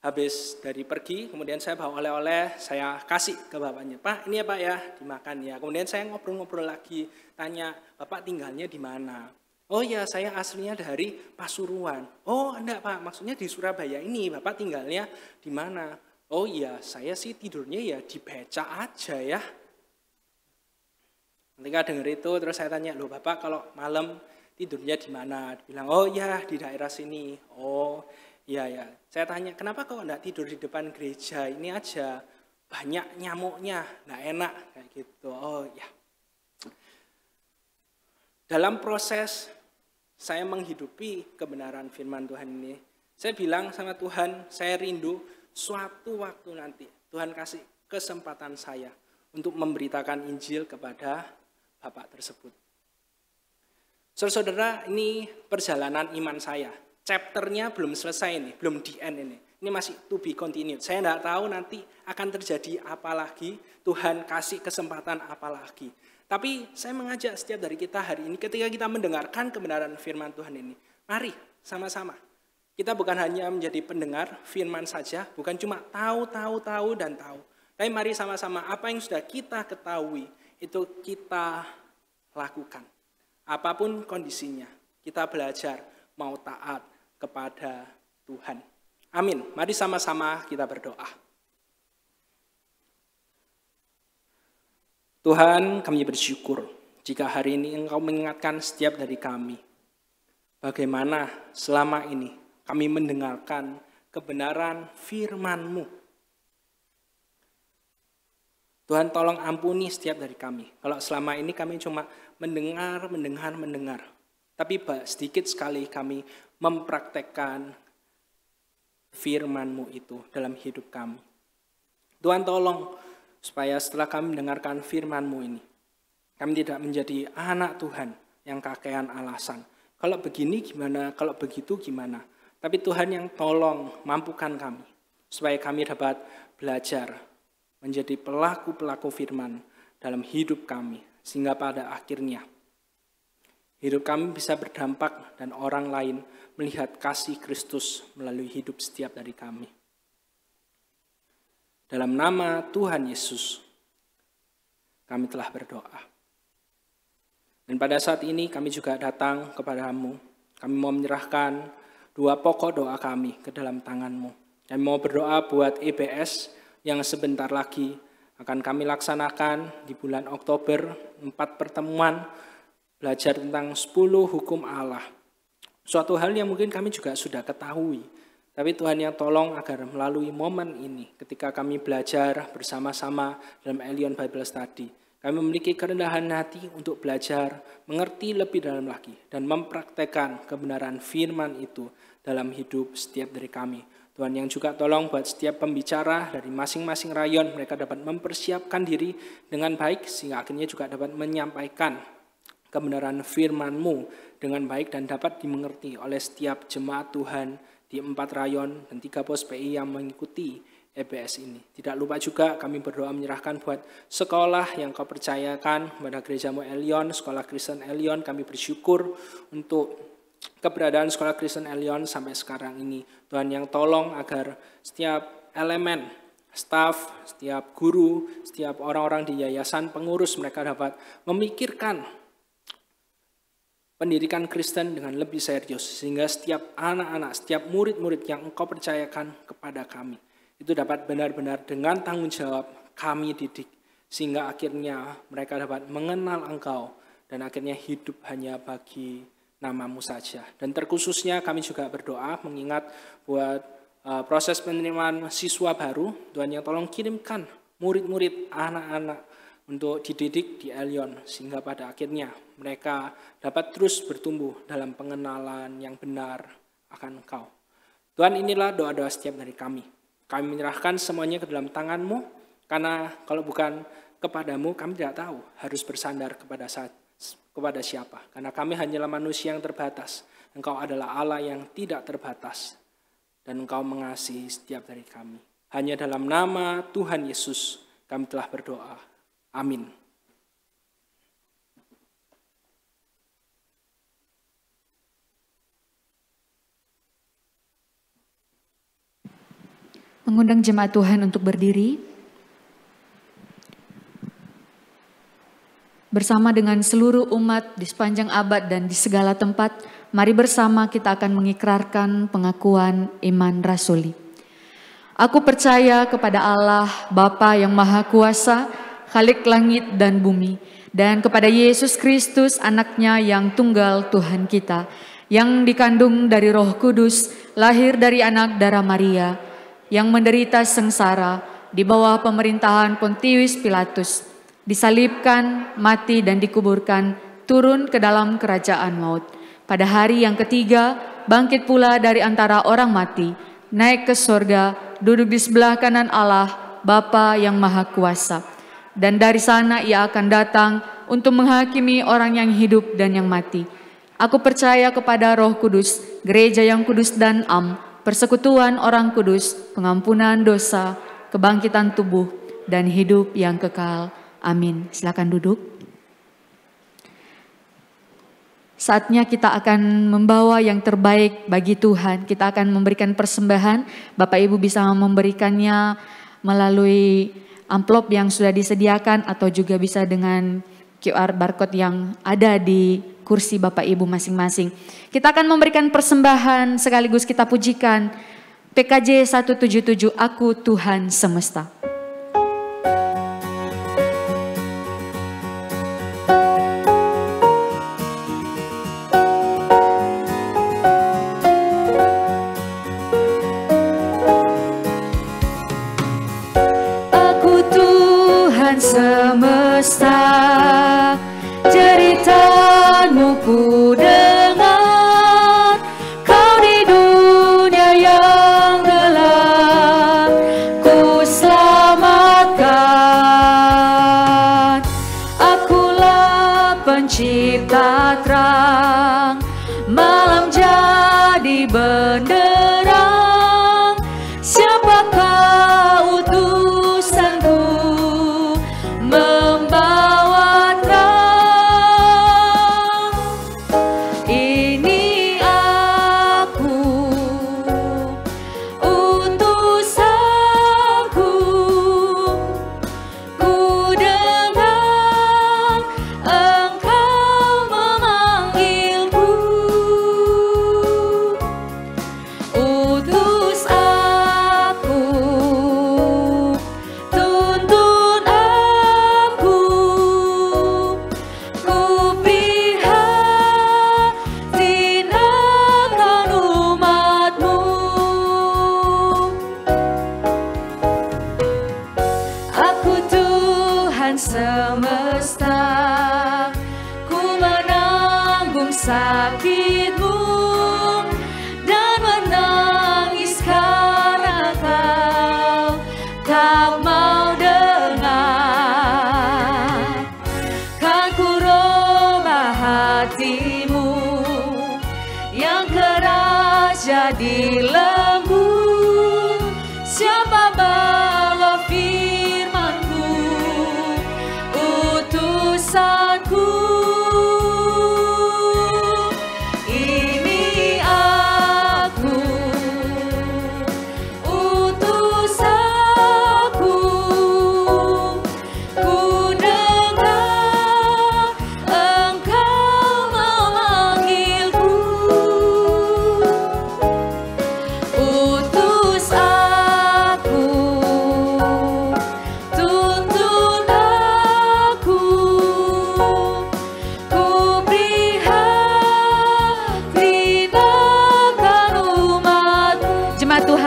habis dari pergi, kemudian saya bawa oleh-oleh, saya kasih ke bapaknya. Pak, ini ya Pak ya, dimakan ya. Kemudian saya ngobrol-ngobrol lagi, tanya, Bapak tinggalnya di mana? Oh ya, saya aslinya dari Pasuruan. Oh enggak Pak, maksudnya di Surabaya ini, Bapak tinggalnya di mana? Oh iya, saya sih tidurnya ya di becak aja ya. Ketika dengar itu, terus saya tanya, loh Bapak kalau malam tidurnya di mana? Dia bilang, oh ya di daerah sini. Oh iya ya. Saya tanya, kenapa kok enggak tidur di depan gereja ini aja? Banyak nyamuknya, enggak enak kayak gitu. Oh ya. Dalam proses saya menghidupi kebenaran firman Tuhan ini, saya bilang sama Tuhan, saya rindu suatu waktu nanti Tuhan kasih kesempatan saya untuk memberitakan Injil kepada Bapak tersebut. Saudara, ini perjalanan iman saya. Chapternya belum selesai ini, belum di end ini. Ini masih to be continued. Saya tidak tahu nanti akan terjadi apa lagi, Tuhan kasih kesempatan apa lagi. Tapi saya mengajak setiap dari kita hari ini, ketika kita mendengarkan kebenaran firman Tuhan ini, mari sama-sama. Kita bukan hanya menjadi pendengar firman saja, bukan cuma tahu, dan tahu. Tapi mari sama-sama apa yang sudah kita ketahui, itu kita lakukan. Apapun kondisinya, kita belajar mau taat kepada Tuhan. Amin. Mari sama-sama kita berdoa. Tuhan, kami bersyukur jika hari ini Engkau mengingatkan setiap dari kami. Bagaimana selama ini kami mendengarkan kebenaran firman-Mu. Tuhan tolong ampuni setiap dari kami. Kalau selama ini kami cuma mendengar. Tapi sedikit sekali kami mempraktekkan firman-Mu itu dalam hidup kami. Tuhan tolong supaya setelah kami mendengarkan firman-Mu ini, kami tidak menjadi anak Tuhan yang kakean alasan. Kalau begini gimana, kalau begitu gimana. Tapi Tuhan yang tolong mampukan kami, supaya kami dapat belajar menjadi pelaku-pelaku firman dalam hidup kami. Sehingga pada akhirnya, hidup kami bisa berdampak dan orang lain melihat kasih Kristus melalui hidup setiap dari kami. Dalam nama Tuhan Yesus, kami telah berdoa. Dan pada saat ini kami juga datang kepadamu. Kami mau menyerahkan dua pokok doa kami ke dalam tangan-Mu. Kami mau berdoa buat EBS yang sebentar lagi akan kami laksanakan di bulan Oktober, 4 pertemuan belajar tentang 10 hukum Allah. Suatu hal yang mungkin kami juga sudah ketahui, Tapi Tuhan yang tolong agar melalui momen ini, ketika kami belajar bersama-sama dalam Elion Bible Study, kami memiliki kerendahan hati untuk belajar, mengerti lebih dalam lagi, dan mempraktekkan kebenaran firman itu dalam hidup setiap dari kami. Tuhan yang juga tolong buat setiap pembicara dari masing-masing rayon, mereka dapat mempersiapkan diri dengan baik, sehingga akhirnya juga dapat menyampaikan kebenaran firman-Mu dengan baik dan dapat dimengerti oleh setiap jemaat Tuhan di 4 rayon dan 3 pos PI yang mengikuti EBS ini. Tidak lupa juga kami berdoa menyerahkan buat sekolah yang Kau percayakan kepada Gereja-Mu Elion, Sekolah Kristen Elion. Kami bersyukur untuk keberadaan Sekolah Kristen Elion sampai sekarang ini. Tuhan yang tolong agar setiap elemen, staf, setiap guru, setiap orang-orang di yayasan, pengurus, mereka dapat memikirkan pendidikan Kristen dengan lebih serius, sehingga setiap anak-anak, setiap murid-murid yang Engkau percayakan kepada kami, itu dapat benar-benar dengan tanggung jawab kami didik, sehingga akhirnya mereka dapat mengenal Engkau, dan akhirnya hidup hanya bagi nama-Mu saja. Dan terkhususnya kami juga berdoa mengingat buat proses penerimaan siswa baru, Tuhan yang tolong kirimkan murid-murid, anak-anak, untuk dididik di Elion, sehingga pada akhirnya mereka dapat terus bertumbuh dalam pengenalan yang benar akan Engkau. Tuhan, inilah doa-doa setiap dari kami. Kami menyerahkan semuanya ke dalam tangan-Mu, karena kalau bukan kepadamu, kami tidak tahu harus bersandar kepada siapa. Karena kami hanyalah manusia yang terbatas. Engkau adalah Allah yang tidak terbatas, dan Engkau mengasihi setiap dari kami. Hanya dalam nama Tuhan Yesus kami telah berdoa. Amin. Mengundang jemaat Tuhan untuk berdiri. Bersama dengan seluruh umat di sepanjang abad dan di segala tempat, mari bersama kita akan mengikrarkan pengakuan iman rasuli. Aku percaya kepada Allah, Bapa yang Maha Kuasa, Khalik langit dan bumi, dan kepada Yesus Kristus anaknya yang tunggal Tuhan kita, yang dikandung dari Roh Kudus, lahir dari anak darah Maria, yang menderita sengsara di bawah pemerintahan Pontius Pilatus, disalibkan, mati dan dikuburkan, turun ke dalam kerajaan maut. Pada hari yang ketiga, bangkit pula dari antara orang mati, naik ke sorga, duduk di sebelah kanan Allah, Bapa yang Maha Kuasa. Dan dari sana ia akan datang untuk menghakimi orang yang hidup dan yang mati. Aku percaya kepada Roh Kudus, gereja yang kudus dan am, persekutuan orang kudus, pengampunan dosa, kebangkitan tubuh, dan hidup yang kekal. Amin. Silakan duduk. Saatnya kita akan membawa yang terbaik bagi Tuhan. Kita akan memberikan persembahan. Bapak Ibu bisa memberikannya melalui amplop yang sudah disediakan atau juga bisa dengan QR barcode yang ada di kursi Bapak Ibu masing-masing. Kita akan memberikan persembahan sekaligus kita pujikan PKJ 177 Aku Tuhan Semesta. Semesta, cerita-Mu ku dengar, Kau di dunia yang gelap, ku selalu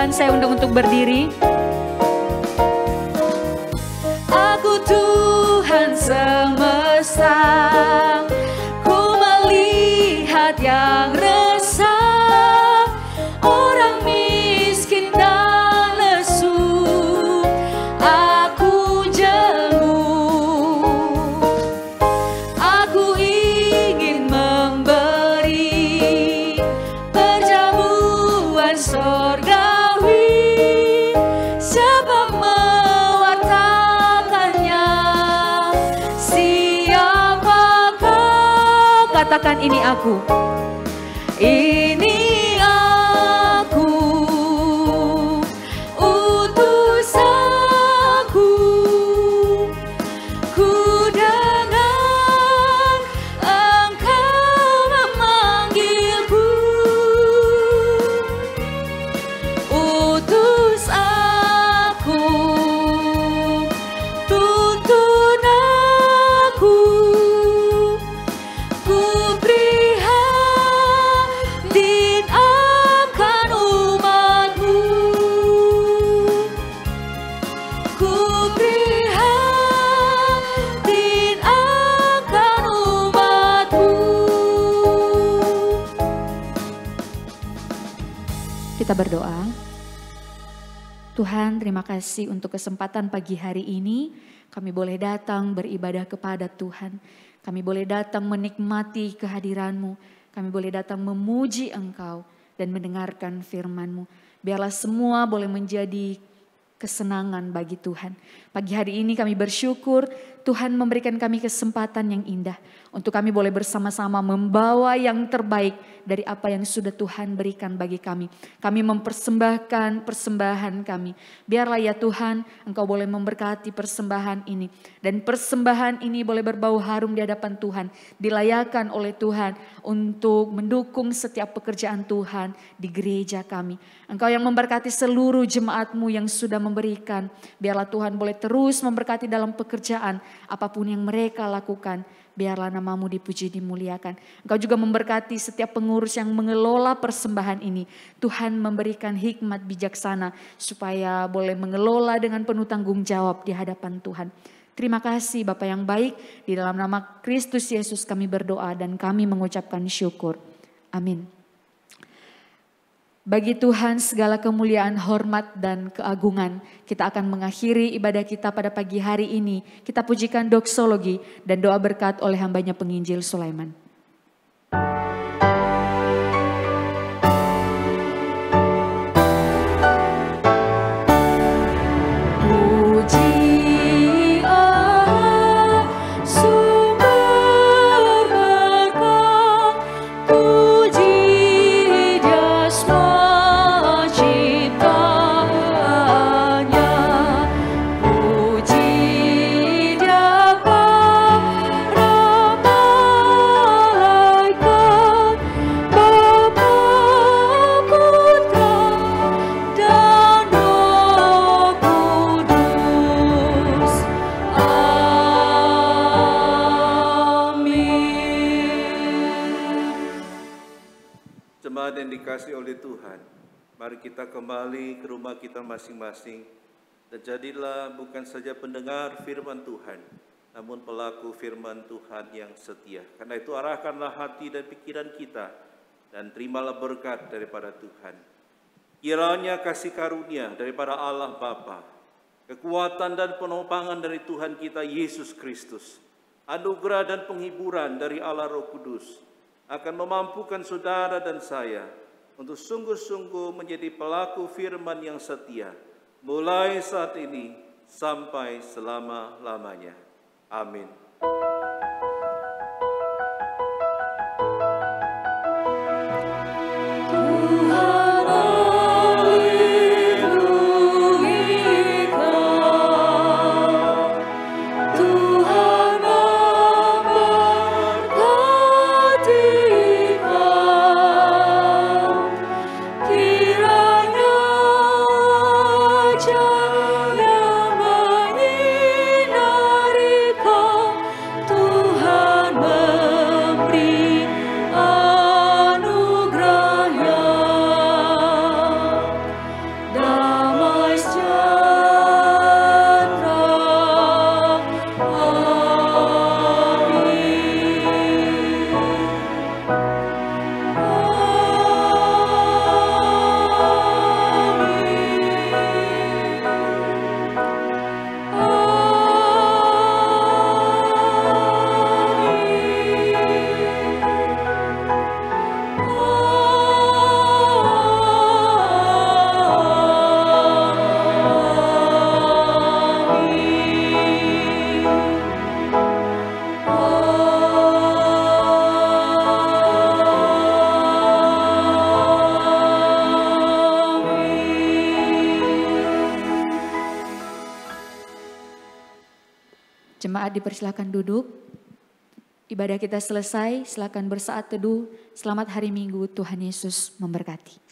Tuhan, saya undang untuk berdiri. Aku Tuhan semesta, ku melihat yang resah, orang miskin dan lesu, aku jenguk. Aku ingin memberi perjamuan sorgawi, siapa mewartakannya, siapakah? Katakan, ini aku. Ini aku, utus aku, ku dengar Engkau memanggilku. Utus aku, tuntun aku, ku prihatin akan umatmu, ku prihatin akan umatmu. Kita berdoa. Tuhan, terima kasih untuk kesempatan pagi hari ini. Kami boleh datang beribadah kepada Tuhan. Kami boleh datang menikmati kehadiran-Mu. Kami boleh datang memuji Engkau dan mendengarkan firman-Mu. Biarlah semua boleh menjadi kesenangan bagi Tuhan. Pagi hari ini kami bersyukur Tuhan memberikan kami kesempatan yang indah untuk kami boleh bersama-sama membawa yang terbaik dari apa yang sudah Tuhan berikan bagi kami. Kami mempersembahkan persembahan kami. Biarlah ya Tuhan, Engkau boleh memberkati persembahan ini. Dan persembahan ini boleh berbau harum di hadapan Tuhan. Dilayakan oleh Tuhan untuk mendukung setiap pekerjaan Tuhan di gereja kami. Engkau yang memberkati seluruh jemaat-Mu yang sudah memberikan. Biarlah Tuhan boleh terus memberkati dalam pekerjaan apapun yang mereka lakukan. Biarlah nama-Mu dipuji, dimuliakan. Engkau juga memberkati setiap pengurus yang mengelola persembahan ini. Tuhan memberikan hikmat bijaksana supaya boleh mengelola dengan penuh tanggung jawab di hadapan Tuhan. Terima kasih Bapa yang baik, di dalam nama Kristus Yesus kami berdoa dan kami mengucapkan syukur. Amin. Bagi Tuhan segala kemuliaan, hormat dan keagungan. Kita akan mengakhiri ibadah kita pada pagi hari ini. Kita pujikan doksologi dan doa berkat oleh hambanya penginjil Sulaiman. Dikasih oleh Tuhan, mari kita kembali ke rumah kita masing-masing dan jadilah bukan saja pendengar firman Tuhan, namun pelaku firman Tuhan yang setia. Karena itu arahkanlah hati dan pikiran kita dan terimalah berkat daripada Tuhan. Kiranya kasih karunia daripada Allah Bapa, kekuatan dan penopangan dari Tuhan kita Yesus Kristus, anugerah dan penghiburan dari Allah Roh Kudus akan memampukan saudara dan saya untuk sungguh-sungguh menjadi pelaku firman yang setia, mulai saat ini sampai selama-lamanya. Amin. Yang menyinari kau Jemaat dipersilakan duduk. Ibadah kita selesai, silakan bersaat teduh. Selamat hari Minggu, Tuhan Yesus memberkati.